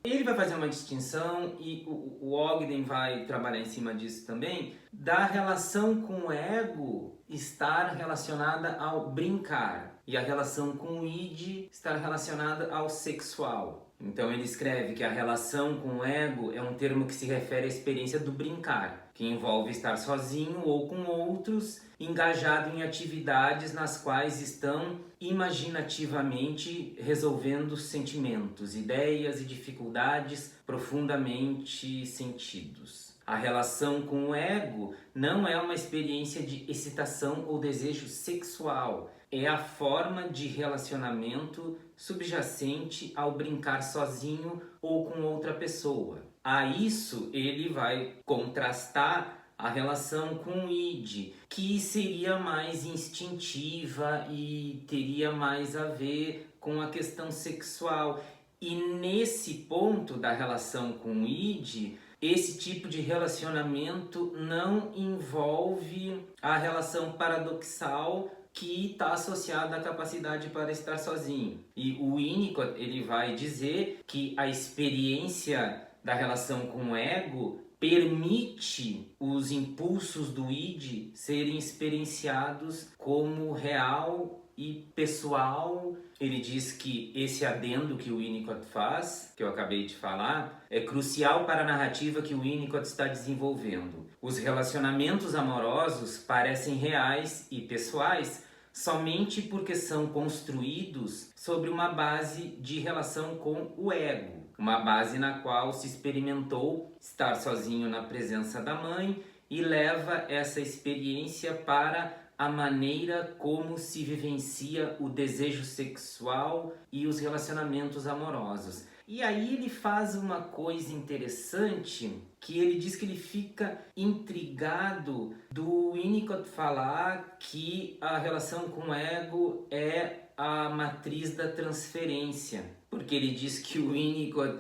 Ele vai fazer uma distinção e o Ogden vai trabalhar em cima disso também, da relação com o ego estar relacionada ao brincar e a relação com o id estar relacionada ao sexual. Então ele escreve que a relação com o ego é um termo que se refere à experiência do brincar, que envolve estar sozinho ou com outros, engajado em atividades nas quais estão imaginativamente resolvendo sentimentos, ideias e dificuldades profundamente sentidos. A relação com o ego não é uma experiência de excitação ou desejo sexual, é a forma de relacionamento subjacente ao brincar sozinho ou com outra pessoa. A isso ele vai contrastar a relação com o id, que seria mais instintiva e teria mais a ver com a questão sexual. E nesse ponto da relação com o id, esse tipo de relacionamento não envolve a relação paradoxal que está associada à capacidade para estar sozinho. E o Winnicott ele vai dizer que a experiência da relação com o ego permite os impulsos do id serem experienciados como real e pessoal. Ele diz que esse adendo que o Winnicott faz, que eu acabei de falar, é crucial para a narrativa que o Winnicott está desenvolvendo. Os relacionamentos amorosos parecem reais e pessoais somente porque são construídos sobre uma base de relação com o ego, uma base na qual se experimentou estar sozinho na presença da mãe e leva essa experiência para a maneira como se vivencia o desejo sexual e os relacionamentos amorosos. E aí ele faz uma coisa interessante, que ele diz que ele fica intrigado do Winnicott falar que a relação com o ego é a matriz da transferência, porque ele diz que o Winnicott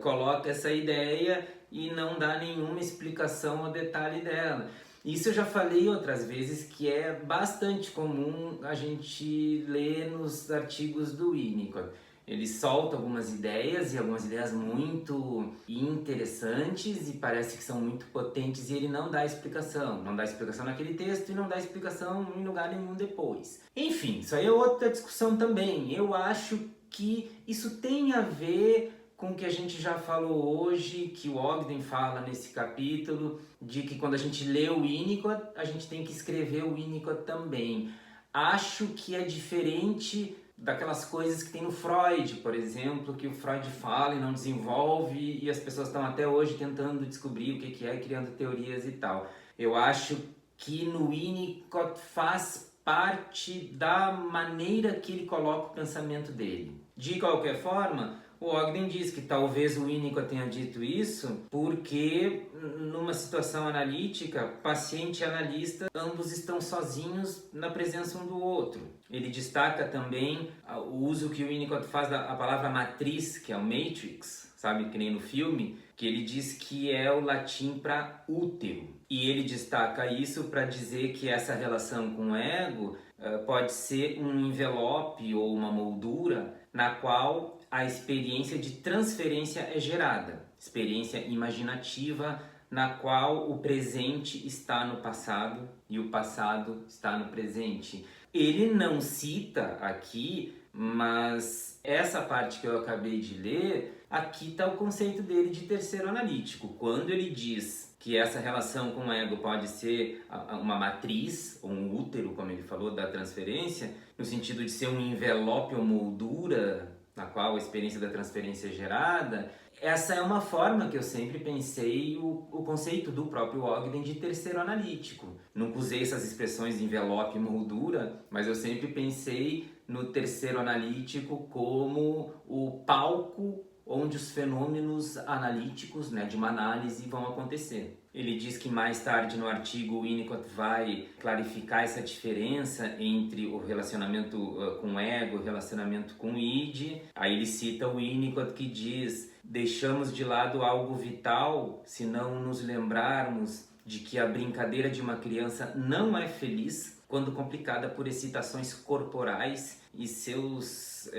coloca essa ideia e não dá nenhuma explicação ao detalhe dela. Isso eu já falei outras vezes, que é bastante comum a gente ler nos artigos do Winnicott. Ele solta algumas ideias, e algumas ideias muito interessantes e parece que são muito potentes, e ele não dá explicação. Não dá explicação naquele texto e não dá explicação em lugar nenhum depois. Enfim, isso aí é outra discussão também. Eu acho que isso tem a ver com o que a gente já falou hoje, que o Ogden fala nesse capítulo, de que quando a gente lê o Winnicott, a gente tem que escrever o Winnicott também. Acho que é diferente daquelas coisas que tem no Freud, por exemplo, que o Freud fala e não desenvolve, e as pessoas estão até hoje tentando descobrir o que é, criando teorias e tal. Eu acho que no Winnicott faz parte da maneira que ele coloca o pensamento dele. De qualquer forma, O Ogden diz que talvez o Winnicott tenha dito isso porque, numa situação analítica, paciente e analista, ambos estão sozinhos na presença um do outro. Ele destaca também o uso que o Winnicott faz da palavra matriz, que é o matrix, sabe, que nem no filme, que ele diz que é o latim para útero. E ele destaca isso para dizer que essa relação com o ego pode ser um envelope ou uma moldura na qual a experiência de transferência é gerada, experiência imaginativa na qual o presente está no passado e o passado está no presente. Ele não cita aqui, mas essa parte que eu acabei de ler, aqui está o conceito dele de terceiro analítico. Quando ele diz que essa relação com o ego pode ser uma matriz, ou um útero, como ele falou, da transferência, no sentido de ser um envelope ou moldura na qual a experiência da transferência é gerada, essa é uma forma que eu sempre pensei o conceito do próprio Ogden de terceiro analítico. Nunca usei essas expressões de envelope e moldura, mas eu sempre pensei no terceiro analítico como o palco onde os fenômenos analíticos, de uma análise vão acontecer. Ele diz que mais tarde no artigo o Winnicott vai clarificar essa diferença entre o relacionamento com o ego e o relacionamento com o id. Aí ele cita o Winnicott que diz: deixamos de lado algo vital se não nos lembrarmos de que a brincadeira de uma criança não é feliz quando complicada por excitações corporais e seus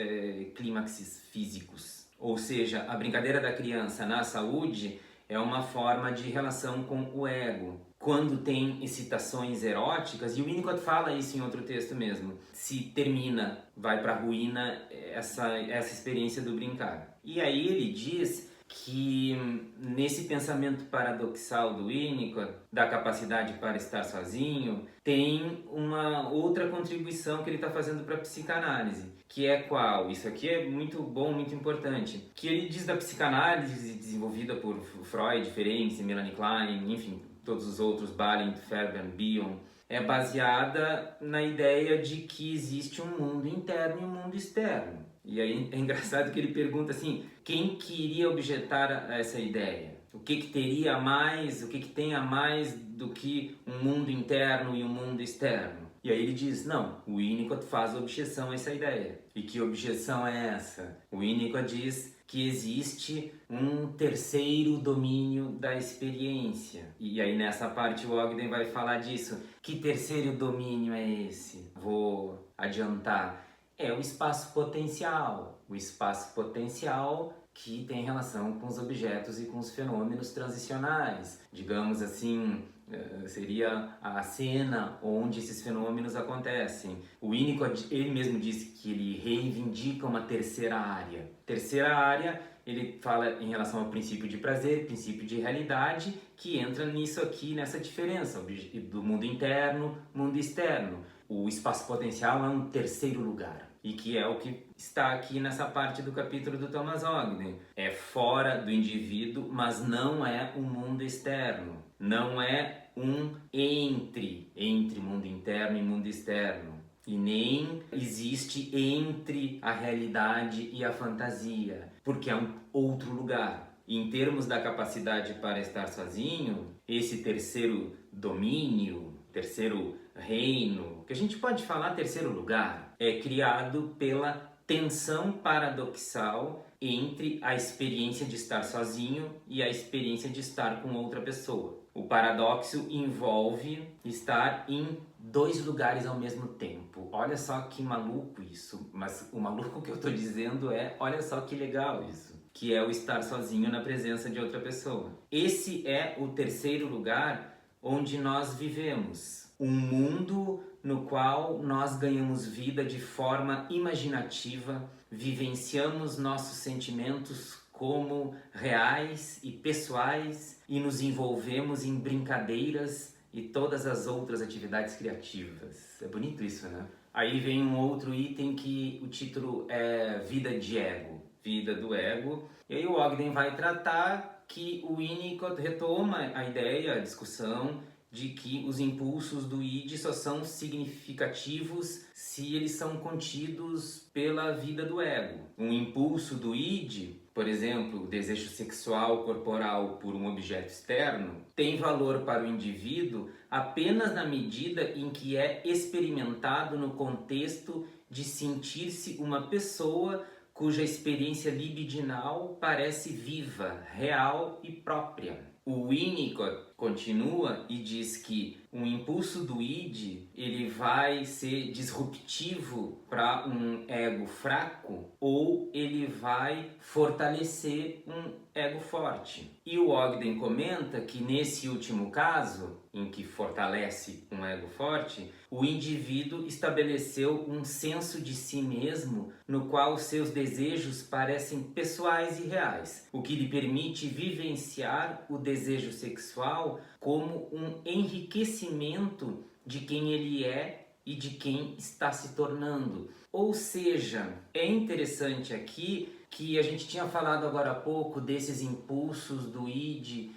clímaxes físicos. Ou seja, a brincadeira da criança na saúde é uma forma de relação com o ego. Quando tem excitações eróticas, e o Winnicott fala isso em outro texto mesmo, se termina, vai para a ruína essa experiência do brincar. E aí ele diz que nesse pensamento paradoxal do Winnicott, da capacidade para estar sozinho, tem uma outra contribuição que ele está fazendo para a psicanálise, que é qual? Isso aqui é muito bom, muito importante. Que ele diz da psicanálise desenvolvida por Freud, Ferenczi, Melanie Klein, enfim, todos os outros, Balint, Fairbairn, Bion, é baseada na ideia de que existe um mundo interno e um mundo externo. E aí é engraçado que ele pergunta assim, quem queria objetar essa ideia? O que teria a mais, o que tem a mais do que um mundo interno e um mundo externo? E aí ele diz, não, o Winnicott faz objeção a essa ideia. E que objeção é essa? O Winnicott diz que existe um terceiro domínio da experiência. E aí nessa parte o Ogden vai falar disso. Que terceiro domínio é esse? Vou adiantar. É o espaço potencial. O espaço potencial que tem relação com os objetos e com os fenômenos transicionais. Digamos assim, seria a cena onde esses fenômenos acontecem. O Winnicott, ele mesmo disse que ele reivindica uma terceira área. Terceira área, ele fala em relação ao princípio de prazer, princípio de realidade, que entra nisso aqui, nessa diferença do mundo interno, mundo externo. O espaço potencial é um terceiro lugar. E que é o que está aqui nessa parte do capítulo do Thomas Ogden. É fora do indivíduo, mas não é um mundo externo. Não é um entre mundo interno e mundo externo. E nem existe entre a realidade e a fantasia, porque é um outro lugar. Em termos da capacidade para estar sozinho, esse terceiro domínio, terceiro reino, que a gente pode falar terceiro lugar, é criado pela tensão paradoxal entre a experiência de estar sozinho e a experiência de estar com outra pessoa. O paradoxo envolve estar em dois lugares ao mesmo tempo. Olha só que maluco isso, mas o maluco que eu estou dizendo é, olha só que legal isso, que é o estar sozinho na presença de outra pessoa. Esse é o terceiro lugar onde nós vivemos. Um mundo no qual nós ganhamos vida de forma imaginativa, vivenciamos nossos sentimentos como reais e pessoais e nos envolvemos em brincadeiras e todas as outras atividades criativas. É bonito isso, né? Aí vem um outro item que o título é Vida de Ego, Vida do Ego. E aí o Ogden vai tratar que o Winnicott retoma a ideia, a discussão de que os impulsos do id só são significativos se eles são contidos pela vida do ego. Um impulso do id, por exemplo, o desejo sexual corporal por um objeto externo, tem valor para o indivíduo apenas na medida em que é experimentado no contexto de sentir-se uma pessoa cuja experiência libidinal parece viva, real e própria. O Winnicott continua e diz que um impulso do id ele vai ser disruptivo para um ego fraco ou ele vai fortalecer um ego forte. E o Ogden comenta que nesse último caso, em que fortalece um ego forte, o indivíduo estabeleceu um senso de si mesmo no qual seus desejos parecem pessoais e reais, o que lhe permite vivenciar o desejo sexual como um enriquecimento de quem ele é e de quem está se tornando. Ou seja, é interessante aqui que a gente tinha falado agora há pouco desses impulsos do id,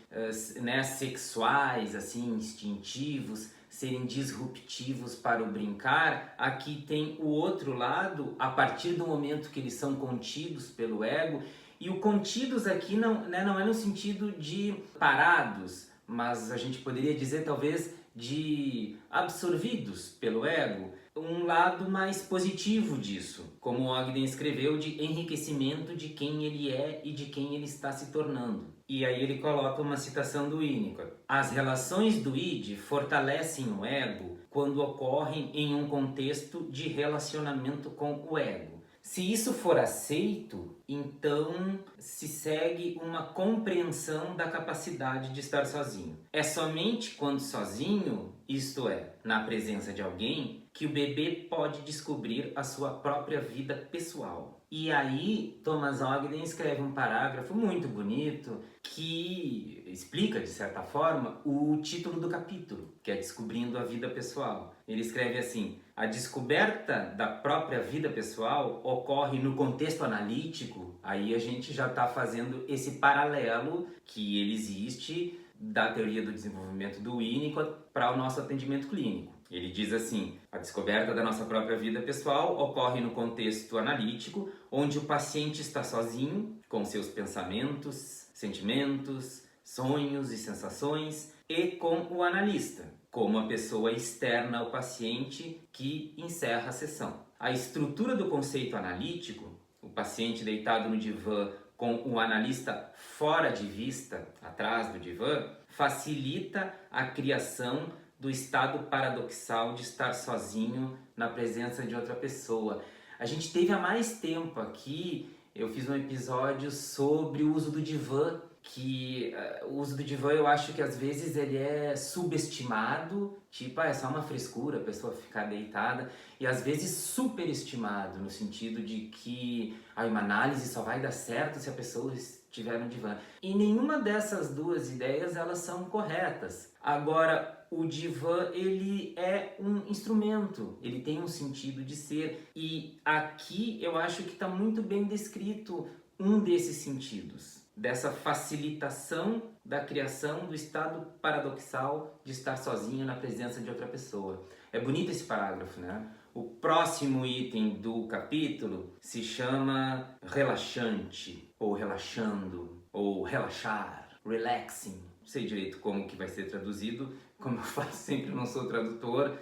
né, sexuais, assim, instintivos, serem disruptivos para o brincar. Aqui tem o outro lado, a partir do momento que eles são contidos pelo ego, e o contidos aqui não é no sentido de parados, mas a gente poderia dizer talvez de absorvidos pelo ego, um lado mais positivo disso, como Ogden escreveu, de enriquecimento de quem ele é e de quem ele está se tornando. E aí ele coloca uma citação do Winnicott. As relações do id fortalecem o ego quando ocorrem em um contexto de relacionamento com o ego. Se isso for aceito, então se segue uma compreensão da capacidade de estar sozinho. É somente quando sozinho, isto é, na presença de alguém, que o bebê pode descobrir a sua própria vida pessoal. E aí, Thomas Ogden escreve um parágrafo muito bonito que explica, de certa forma, o título do capítulo, que é Descobrindo a Vida Pessoal. Ele escreve assim: a descoberta da própria vida pessoal ocorre no contexto analítico. Aí a gente já está fazendo esse paralelo que ele existe da teoria do desenvolvimento do Winnicott para o nosso atendimento clínico. Ele diz assim: a descoberta da nossa própria vida pessoal ocorre no contexto analítico, onde o paciente está sozinho, com seus pensamentos, sentimentos, sonhos e sensações, e com o analista, como a pessoa externa ao paciente que encerra a sessão. A estrutura do conceito analítico, o paciente deitado no divã com o analista fora de vista, atrás do divã, facilita a criação do estado paradoxal de estar sozinho na presença de outra pessoa. A gente teve há mais tempo aqui, eu fiz um episódio sobre o uso do divã, que o uso do divã eu acho que às vezes ele é subestimado, tipo, é só uma frescura a pessoa ficar deitada, e às vezes superestimado, no sentido de que uma análise só vai dar certo se a pessoa estiver no divã. E nenhuma dessas duas ideias elas são corretas. Agora, o divã ele é um instrumento, ele tem um sentido de ser, e aqui eu acho que está muito bem descrito um desses sentidos, dessa facilitação da criação do estado paradoxal de estar sozinho na presença de outra pessoa. É bonito esse parágrafo, né? O próximo item do capítulo se chama relaxante, ou relaxando, ou relaxar, relaxing. Não sei direito como que vai ser traduzido, como eu faço sempre, eu não sou tradutor,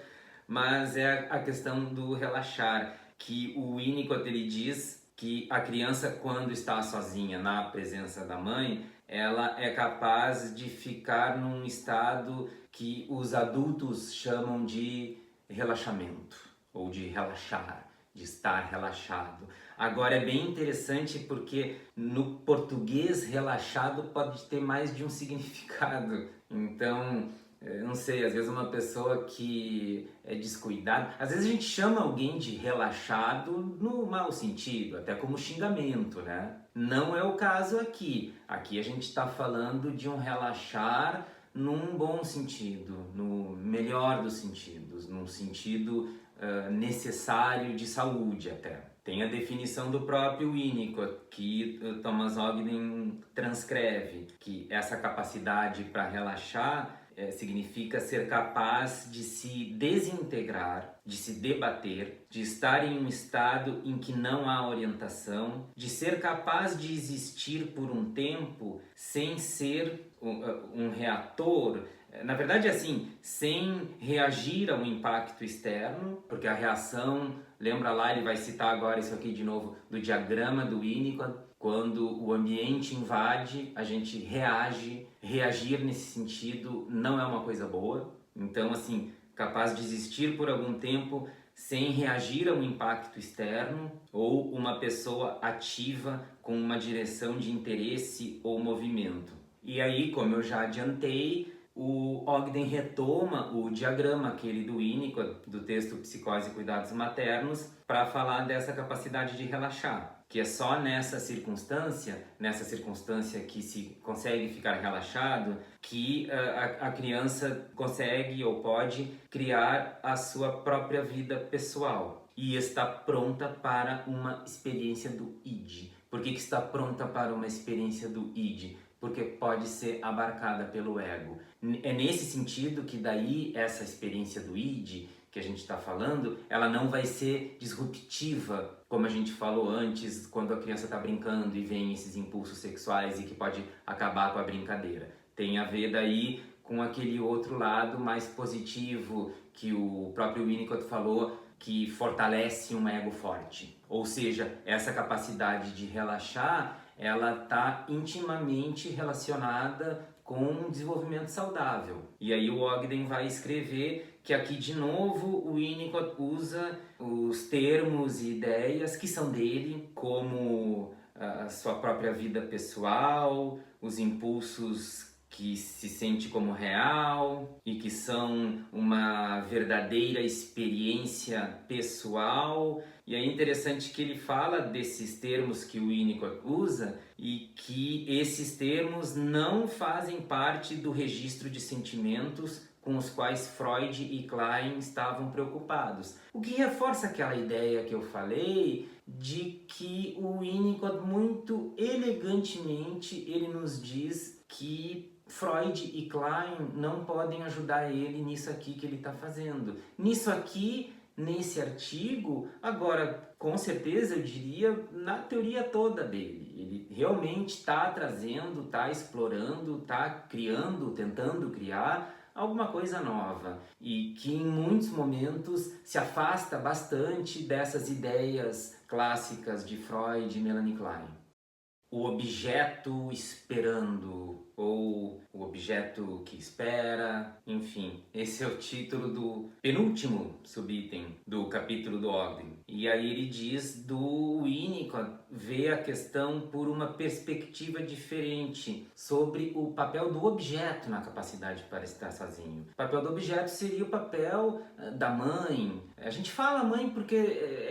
mas é a questão do relaxar, que o Winnicott ele diz que a criança, quando está sozinha na presença da mãe, ela é capaz de ficar num estado que os adultos chamam de relaxamento, ou de relaxar, de estar relaxado. Agora é bem interessante porque no português relaxado pode ter mais de um significado. Então, eu não sei, às vezes uma pessoa que é descuidada, às vezes a gente chama alguém de relaxado no mau sentido, até como xingamento, né? Não é o caso aqui. Aqui a gente está falando de um relaxar num bom sentido, no melhor dos sentidos, num sentido necessário de saúde até. Tem a definição do próprio Winnicott, que Thomas Ogden transcreve, que essa capacidade para relaxar significa ser capaz de se desintegrar, de se debater, de estar em um estado em que não há orientação, de ser capaz de existir por um tempo sem ser um reator. Na verdade, assim, sem reagir a um impacto externo, porque a reação, lembra lá, ele vai citar agora isso aqui de novo, do diagrama do Winnicott, quando o ambiente invade, a gente reage. Reagir nesse sentido não é uma coisa boa. Então, assim, capaz de existir por algum tempo sem reagir a um impacto externo, ou uma pessoa ativa com uma direção de interesse ou movimento. E aí, como eu já adiantei, o Ogden retoma o diagrama, aquele do Winnicott, do texto Psicose e Cuidados Maternos, para falar dessa capacidade de relaxar, que é só nessa circunstância que se consegue ficar relaxado, que a criança consegue ou pode criar a sua própria vida pessoal e está pronta para uma experiência do id. Por que está pronta para uma experiência do id? Porque pode ser abarcada pelo ego. É nesse sentido que daí essa experiência do id que a gente está falando, ela não vai ser disruptiva, como a gente falou antes, quando a criança está brincando e vem esses impulsos sexuais e que pode acabar com a brincadeira. Tem a ver daí com aquele outro lado mais positivo que o próprio Winnicott falou, que fortalece um ego forte. Ou seja, essa capacidade de relaxar, ela está intimamente relacionada com um desenvolvimento saudável. E aí o Ogden vai escrever que aqui de novo o Winnicott usa os termos e ideias que são dele, como a sua própria vida pessoal, os impulsos que se sente como real e que são uma verdadeira experiência pessoal. E é interessante que ele fala desses termos que o Winnicott usa e que esses termos não fazem parte do registro de sentimentos com os quais Freud e Klein estavam preocupados. O que reforça aquela ideia que eu falei de que o Winnicott muito elegantemente ele nos diz que Freud e Klein não podem ajudar ele nisso aqui que ele está fazendo. Nisso aqui, nesse artigo, agora, com certeza eu diria na teoria toda dele. Ele realmente está trazendo, está explorando, está criando, tentando criar alguma coisa nova e que em muitos momentos se afasta bastante dessas ideias clássicas de Freud e Melanie Klein. O objeto esperando, ou o objeto que espera, enfim. Esse é o título do penúltimo subitem do capítulo do Ogden. E aí ele diz do Winnicott ver a questão por uma perspectiva diferente sobre o papel do objeto na capacidade para estar sozinho. O papel do objeto seria o papel da mãe. A gente fala mãe porque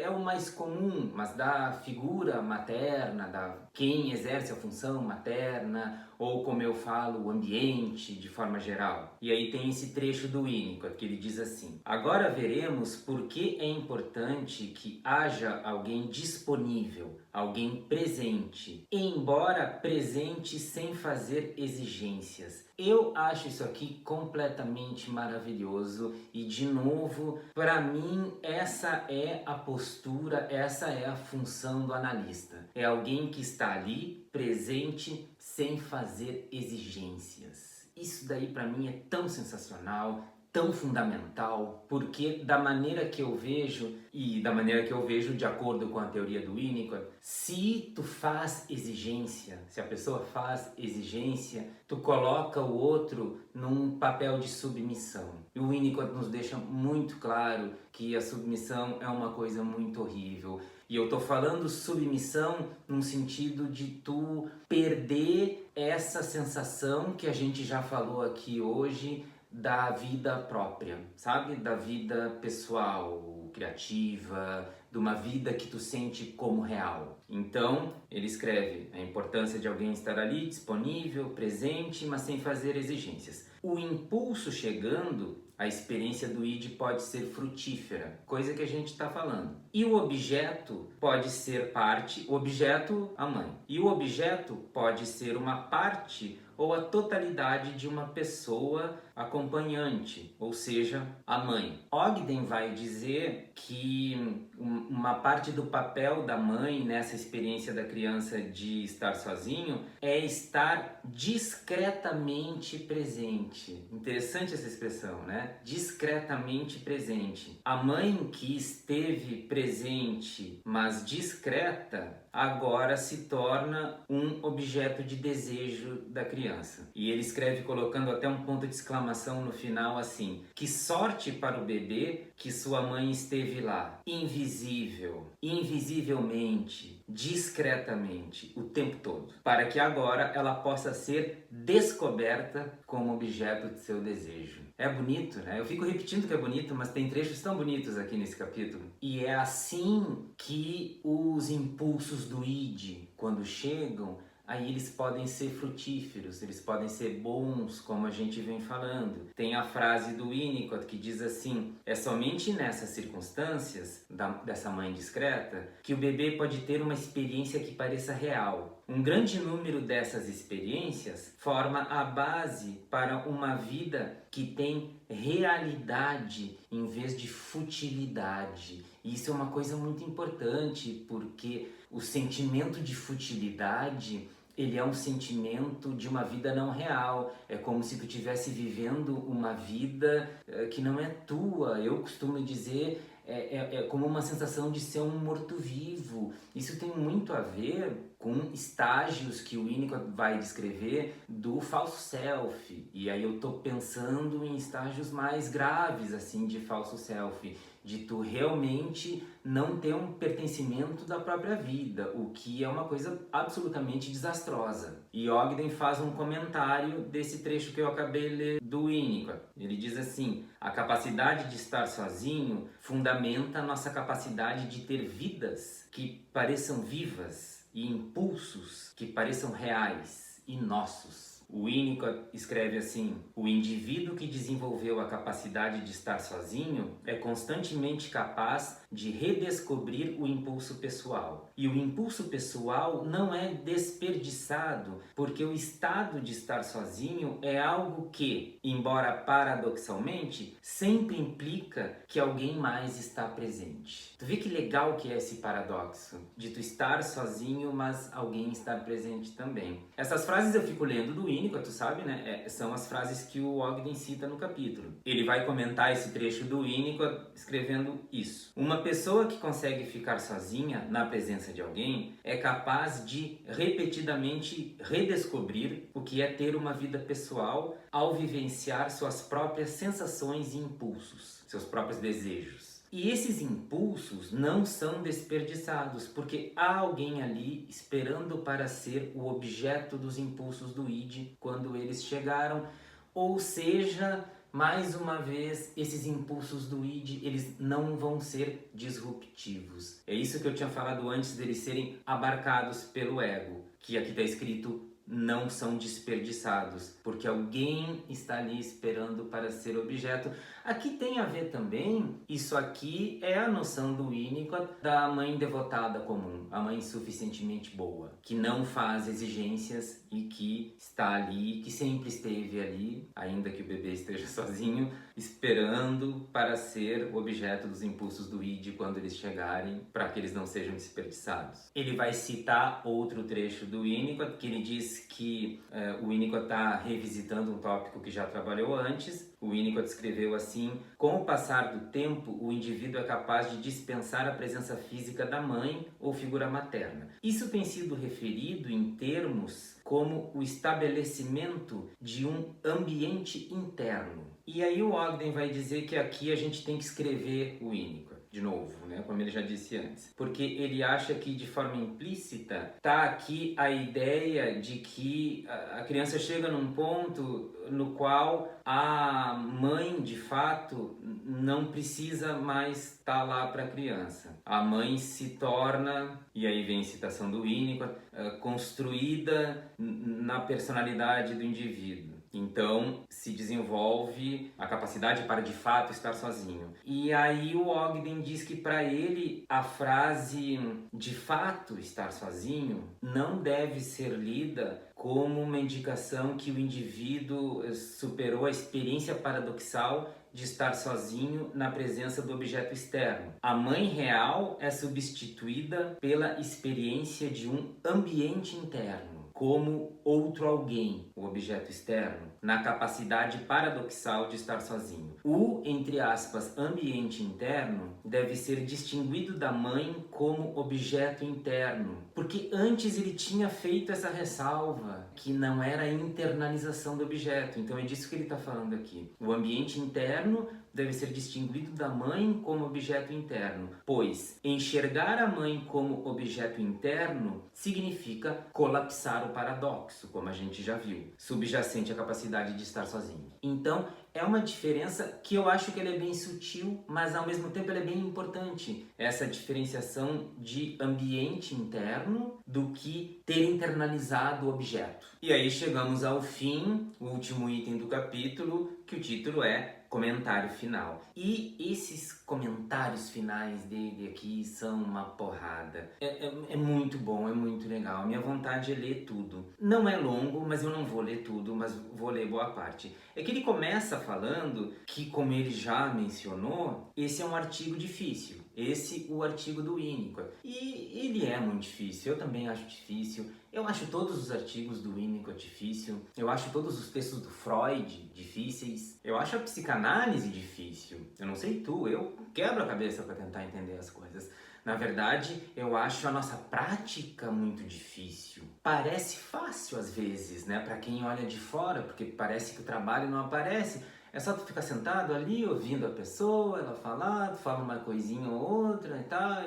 é o mais comum, mas da figura materna, da quem exerce a função materna, ou como eu falo, o ambiente de forma geral. E aí tem esse trecho do Winnicott que ele diz assim: agora veremos por que é importante que haja alguém disponível, alguém presente, embora presente sem fazer exigências. Eu acho isso aqui completamente maravilhoso e, de novo, para mim, essa é a postura, essa é a função do analista. É alguém que está ali, presente, sem fazer exigências. Isso daí para mim é tão sensacional, tão fundamental, porque da maneira que eu vejo, e da maneira que eu vejo de acordo com a teoria do Winnicott, se tu faz exigência, se a pessoa faz exigência, tu coloca o outro num papel de submissão. E o Winnicott nos deixa muito claro que a submissão é uma coisa muito horrível. E eu tô falando submissão num sentido de tu perder essa sensação que a gente já falou aqui hoje da vida própria, sabe? Da vida pessoal, criativa, de uma vida que tu sente como real. Então, ele escreve a importância de alguém estar ali, disponível, presente, mas sem fazer exigências. O impulso chegando, a experiência do id pode ser frutífera, coisa que a gente está falando. E o objeto pode ser parte, o objeto, a mãe. E o objeto pode ser uma parte ou a totalidade de uma pessoa acompanhante, ou seja, a mãe. Ogden vai dizer que uma parte do papel da mãe nessa experiência da criança de estar sozinho é estar discretamente presente. Interessante essa expressão, né? Discretamente presente. A mãe que esteve presente, mas discreta, agora se torna um objeto de desejo da criança. E ele escreve colocando até um ponto de exclamação no final assim: que sorte para o bebê que sua mãe esteve lá, invisível, invisivelmente, discretamente, o tempo todo, para que agora ela possa ser descoberta como objeto de seu desejo. É bonito, né? Eu fico repetindo que é bonito, mas tem trechos tão bonitos aqui nesse capítulo. E é assim que os impulsos do id, quando chegam, aí eles podem ser frutíferos, eles podem ser bons, como a gente vem falando. Tem a frase do Winnicott que diz assim: é somente nessas circunstâncias dessa mãe discreta que o bebê pode ter uma experiência que pareça real. Um grande número dessas experiências forma a base para uma vida que tem realidade em vez de futilidade. E isso é uma coisa muito importante, porque o sentimento de futilidade, ele é um sentimento de uma vida não real. É como se tu estivesse vivendo uma vida que não é tua. Eu costumo dizer, é como uma sensação de ser um morto-vivo. Isso tem muito a ver com estágios que o Winnicott vai descrever do falso self. E aí eu tô pensando em estágios mais graves, assim, de falso self, de tu realmente não ter um pertencimento da própria vida, o que é uma coisa absolutamente desastrosa. E Ogden faz um comentário desse trecho que eu acabei de ler do Winnicott. Ele diz assim: a capacidade de estar sozinho fundamenta a nossa capacidade de ter vidas que pareçam vivas e impulsos que pareçam reais e nossos. O Winnicott escreve assim: o indivíduo que desenvolveu a capacidade de estar sozinho é constantemente capaz de redescobrir o impulso pessoal. E o impulso pessoal não é desperdiçado, porque o estado de estar sozinho é algo que, embora paradoxalmente, sempre implica que alguém mais está presente. Tu vê que legal que é esse paradoxo de tu estar sozinho, mas alguém estar presente também. Essas frases eu fico lendo do Winnicott, tu sabe, né? São as frases que o Ogden cita no capítulo. Ele vai comentar esse trecho do Winnicott escrevendo isso: uma pessoa que consegue ficar sozinha na presença de alguém é capaz de repetidamente redescobrir o que é ter uma vida pessoal ao vivenciar suas próprias sensações e impulsos, seus próprios desejos. E esses impulsos não são desperdiçados, porque há alguém ali esperando para ser o objeto dos impulsos do id quando eles chegaram. Ou seja, mais uma vez, esses impulsos do id, eles não vão ser disruptivos. É isso que eu tinha falado antes deles serem abarcados pelo ego, que aqui está escrito: não são desperdiçados, porque alguém está ali esperando para ser objeto. Aqui tem a ver também, isso aqui é a noção do Winnicott da mãe devotada comum, a mãe suficientemente boa, que não faz exigências e que está ali, que sempre esteve ali, ainda que o bebê esteja sozinho, esperando para ser o objeto dos impulsos do id quando eles chegarem, para que eles não sejam desperdiçados. Ele vai citar outro trecho do Winnicott, que ele diz que o Winnicott está revisitando um tópico que já trabalhou antes. O Winnicott escreveu assim: com o passar do tempo, o indivíduo é capaz de dispensar a presença física da mãe ou figura materna. Isso tem sido referido em termos como o estabelecimento de um ambiente interno. E aí o Ogden vai dizer que aqui a gente tem que escrever o Winnicott. de novo, né? Como ele já disse antes. Porque ele acha que de forma implícita está aqui a ideia de que a criança chega num ponto no qual a mãe, de fato, não precisa mais estar lá para a criança. A mãe se torna, e aí vem a citação do Winnicott, construída na personalidade do indivíduo. Então, se desenvolve a capacidade para de fato estar sozinho. E aí o Ogden diz que para ele a frase de fato estar sozinho não deve ser lida como uma indicação que o indivíduo superou a experiência paradoxal de estar sozinho na presença do objeto externo. A mãe real é substituída pela experiência de um ambiente interno, como outro alguém, o objeto externo, na capacidade paradoxal de estar sozinho. O, entre aspas, ambiente interno deve ser distinguido da mãe como objeto interno, porque antes ele tinha feito essa ressalva, que não era a internalização do objeto. Então é disso que ele está falando aqui. O ambiente interno deve ser distinguido da mãe como objeto interno, pois enxergar a mãe como objeto interno significa colapsar o paradoxo, como a gente já viu, subjacente à capacidade de estar sozinho. Então, é uma diferença que eu acho que ela é bem sutil, mas ao mesmo tempo ela é bem importante. Essa diferenciação de ambiente interno do que ter internalizado o objeto. E aí chegamos ao fim, o último item do capítulo, que o título é comentário final. E esses comentários finais dele aqui são uma porrada. É muito bom, é muito legal. A minha vontade é ler tudo. Não é longo, mas eu não vou ler tudo, mas vou ler boa parte. É que ele começa falando que, como ele já mencionou, esse é um artigo difícil. Esse o artigo do Winnicott. E ele é muito difícil, eu também acho difícil. Eu acho todos os artigos do Winnicott difícil. Eu acho todos os textos do Freud difíceis. Eu acho a psicanálise difícil. Eu não sei tu, eu quebro a cabeça para tentar entender as coisas. Na verdade, eu acho a nossa prática muito difícil. Parece fácil às vezes, né? Para quem olha de fora, porque parece que o trabalho não aparece. É só tu ficar sentado ali, ouvindo a pessoa, ela falar, tu fala uma coisinha ou outra e tal,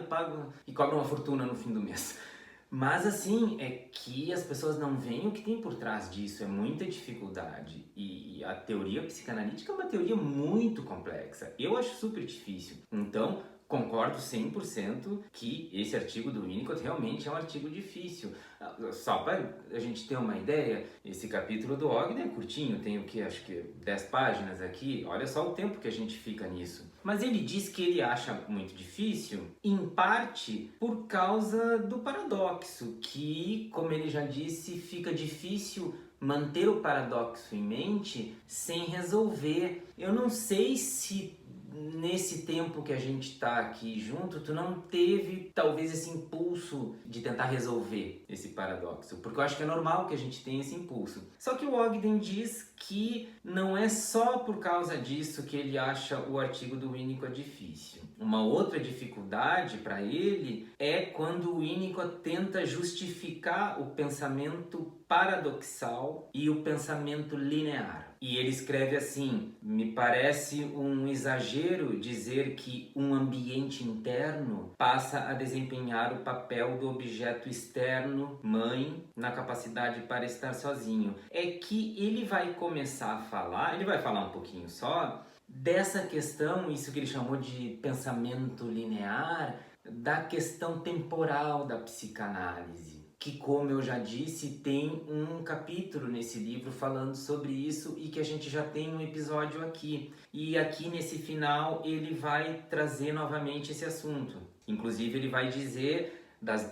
e cobra uma fortuna no fim do mês. Mas assim, é que as pessoas não veem o que tem por trás disso, é muita dificuldade. E a teoria psicanalítica é uma teoria muito complexa. Eu acho super difícil. Então, concordo 100% que esse artigo do Winnicott realmente é um artigo difícil. Só para a gente ter uma ideia, esse capítulo do Ogden é curtinho, tem o que? Acho que 10 páginas aqui. Olha só o tempo que a gente fica nisso. Mas ele diz que ele acha muito difícil, em parte por causa do paradoxo, que, como ele já disse, fica difícil manter o paradoxo em mente sem resolver. Eu não sei se nesse tempo que a gente está aqui junto, tu não teve talvez esse impulso de tentar resolver esse paradoxo, porque eu acho que é normal que a gente tenha esse impulso. Só que o Ogden diz que não é só por causa disso que ele acha o artigo do Winnicott difícil. Uma outra dificuldade para ele é quando o Winnicott tenta justificar o pensamento paradoxal e o pensamento linear. E ele escreve assim: me parece um exagero dizer que um ambiente interno passa a desempenhar o papel do objeto externo, mãe, na capacidade para estar sozinho. É que ele vai começar a falar, ele vai falar um pouquinho só, dessa questão, isso que ele chamou de pensamento linear, da questão temporal da psicanálise. Que, como eu já disse, tem um capítulo nesse livro falando sobre isso e que a gente já tem um episódio aqui. E aqui nesse final ele vai trazer novamente esse assunto. Inclusive ele vai dizer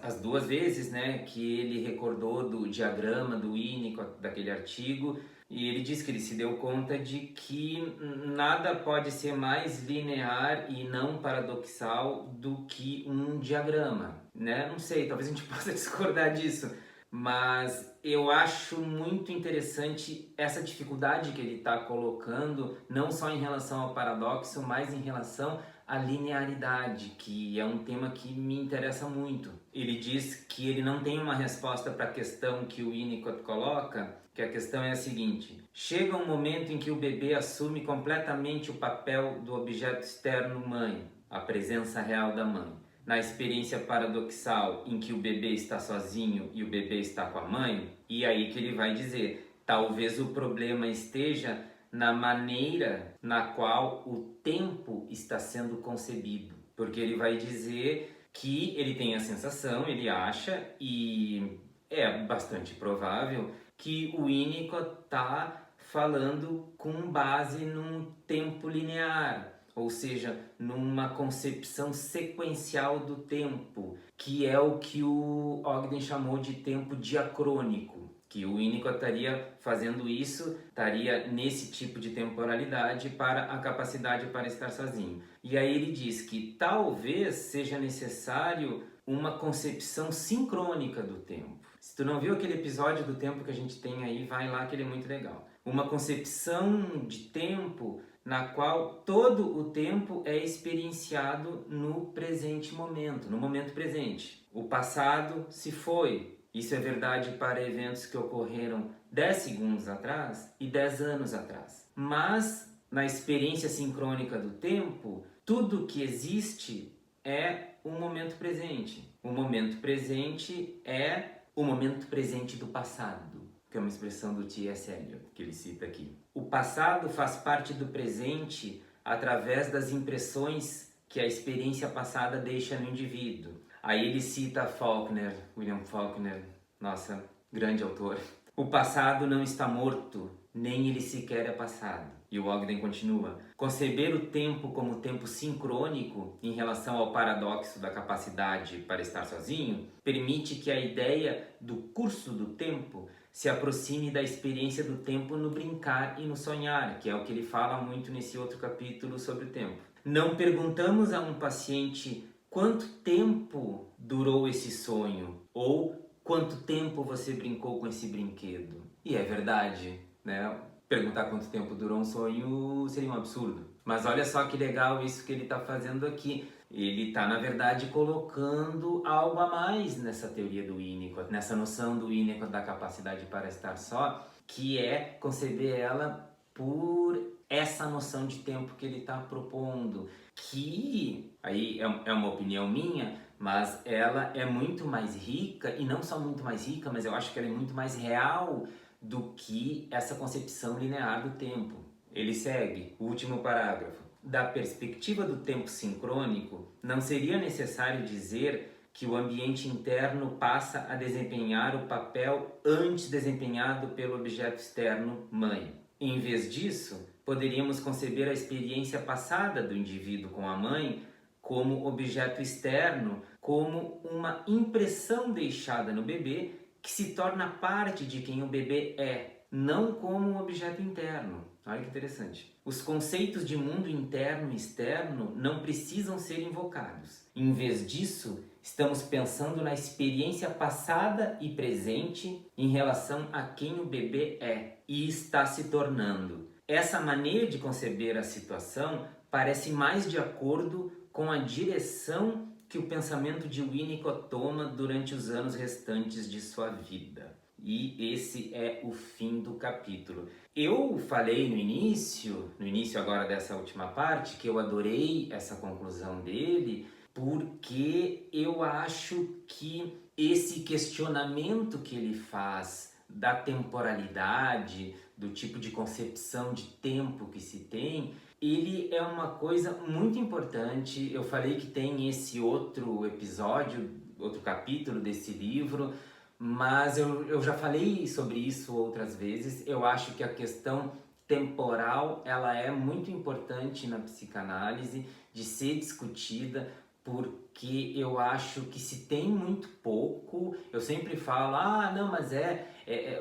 as duas vezes, né, que ele recordou do diagrama do Winnicott, daquele artigo, e ele diz que ele se deu conta de que nada pode ser mais linear e não paradoxal do que um diagrama, né? Não sei, talvez a gente possa discordar disso, mas eu acho muito interessante essa dificuldade que ele está colocando, não só em relação ao paradoxo, mas em relação à linearidade, que é um tema que me interessa muito. Ele diz que ele não tem uma resposta para a questão que o Winnicott coloca, que a questão é a seguinte: chega um momento em que o bebê assume completamente o papel do objeto externo mãe, a presença real da mãe. Na experiência paradoxal em que o bebê está sozinho e o bebê está com a mãe, e aí que ele vai dizer, talvez o problema esteja na maneira na qual o tempo está sendo concebido. Porque ele vai dizer que ele tem a sensação, ele acha, e é bastante provável, que o Winnicott está falando com base num tempo linear, ou seja, numa concepção sequencial do tempo, que é o que o Ogden chamou de tempo diacrônico, que o Winnicott estaria fazendo isso, estaria nesse tipo de temporalidade para a capacidade para estar sozinho. E aí ele diz que talvez seja necessário uma concepção sincrônica do tempo. Se tu não viu aquele episódio do tempo que a gente tem aí, vai lá que ele é muito legal. Uma concepção de tempo na qual todo o tempo é experienciado no presente momento, no momento presente. O passado se foi. Isso é verdade para eventos que ocorreram 10 segundos atrás e 10 anos atrás. Mas, na experiência sincrônica do tempo, tudo que existe é o momento presente. O momento presente é o momento presente do passado, que é uma expressão do T.S. Eliot, que ele cita aqui. O passado faz parte do presente através das impressões que a experiência passada deixa no indivíduo. Aí ele cita Faulkner, William Faulkner, nossa, grande autor. O passado não está morto, nem ele sequer é passado. E o Ogden continua. Conceber o tempo como tempo sincrônico em relação ao paradoxo da capacidade para estar sozinho permite que a ideia do curso do tempo se aproxime da experiência do tempo no brincar e no sonhar, que é o que ele fala muito nesse outro capítulo sobre o tempo. Não perguntamos a um paciente quanto tempo durou esse sonho ou quanto tempo você brincou com esse brinquedo. E é verdade, né? Perguntar quanto tempo durou um sonho seria um absurdo. Mas olha só que legal isso que ele está fazendo aqui. Ele está, na verdade, colocando algo a mais nessa teoria do Winnicott, nessa noção do Winnicott da capacidade para estar só, que é conceber ela por essa noção de tempo que ele está propondo, que aí é uma opinião minha, mas ela é muito mais rica, e não só muito mais rica, mas eu acho que ela é muito mais real do que essa concepção linear do tempo. Ele segue, o último parágrafo. Da perspectiva do tempo sincrônico, não seria necessário dizer que o ambiente interno passa a desempenhar o papel antes desempenhado pelo objeto externo, mãe. Em vez disso, poderíamos conceber a experiência passada do indivíduo com a mãe como objeto externo, como uma impressão deixada no bebê que se torna parte de quem o bebê é, não como um objeto interno. Olha que interessante. Os conceitos de mundo interno e externo não precisam ser invocados. Em vez disso, estamos pensando na experiência passada e presente em relação a quem o bebê é e está se tornando. Essa maneira de conceber a situação parece mais de acordo com a direção que o pensamento de Winnicott toma durante os anos restantes de sua vida. E esse é o fim do capítulo. Eu falei no início agora dessa última parte, que eu adorei essa conclusão dele, porque eu acho que esse questionamento que ele faz da temporalidade, do tipo de concepção de tempo que se tem, ele é uma coisa muito importante. Eu falei que tem esse outro episódio, outro capítulo desse livro, mas eu já falei sobre isso outras vezes. Eu acho que a questão temporal ela é muito importante na psicanálise de ser discutida, porque eu acho que se tem muito pouco. Eu sempre falo, não, mas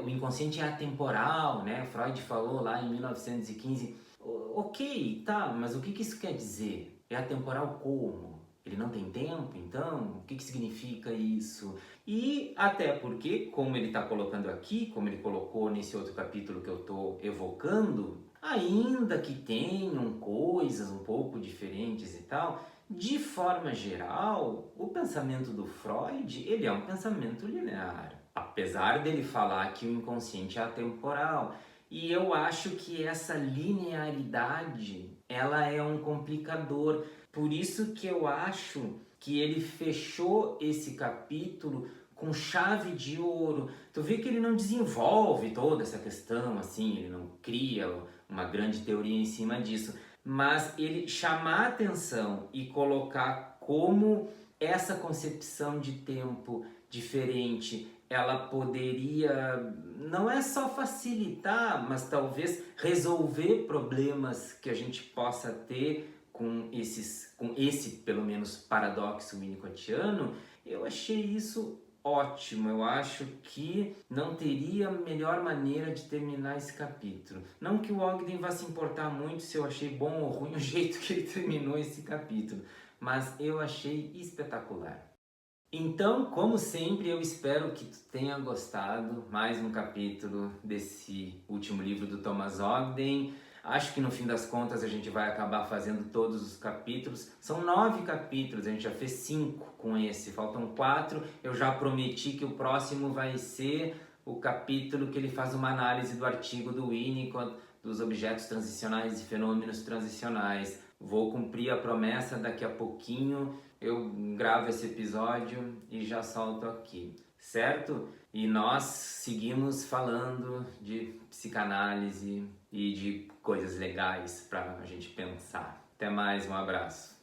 o inconsciente é atemporal, né? Freud falou lá em 1915. Ok, tá, mas o que isso quer dizer? É atemporal como? Ele não tem tempo, então? O que significa isso? E até porque, como ele está colocando aqui, como ele colocou nesse outro capítulo que eu estou evocando, ainda que tenham coisas um pouco diferentes e tal, de forma geral, o pensamento do Freud, ele é um pensamento linear. Apesar dele falar que o inconsciente é atemporal. E eu acho que essa linearidade, ela é um complicador, Por isso que eu acho que ele fechou esse capítulo com chave de ouro. Tu vê que ele não desenvolve toda essa questão, assim, ele não cria uma grande teoria em cima disso, mas ele chamar atenção e colocar como essa concepção de tempo diferente, ela poderia, não é só facilitar, mas talvez resolver problemas que a gente possa ter com esse pelo menos paradoxo winnicottiano. Eu achei isso ótimo. Eu acho que não teria melhor maneira de terminar esse capítulo. Não que o Ogden vá se importar muito se eu achei bom ou ruim o jeito que ele terminou esse capítulo, mas eu achei espetacular. Então, como sempre, eu espero que tu tenha gostado mais um capítulo desse último livro do Thomas Ogden. Acho que no fim das contas a gente vai acabar fazendo todos os capítulos. São 9 capítulos, a gente já fez 5 com esse, faltam 4. Eu já prometi que o próximo vai ser o capítulo que ele faz uma análise do artigo do Winnicott, dos objetos transicionais e fenômenos transicionais. Vou cumprir a promessa, daqui a pouquinho eu gravo esse episódio e já solto aqui, certo? E nós seguimos falando de psicanálise e de coisas legais para a gente pensar. Até mais, um abraço.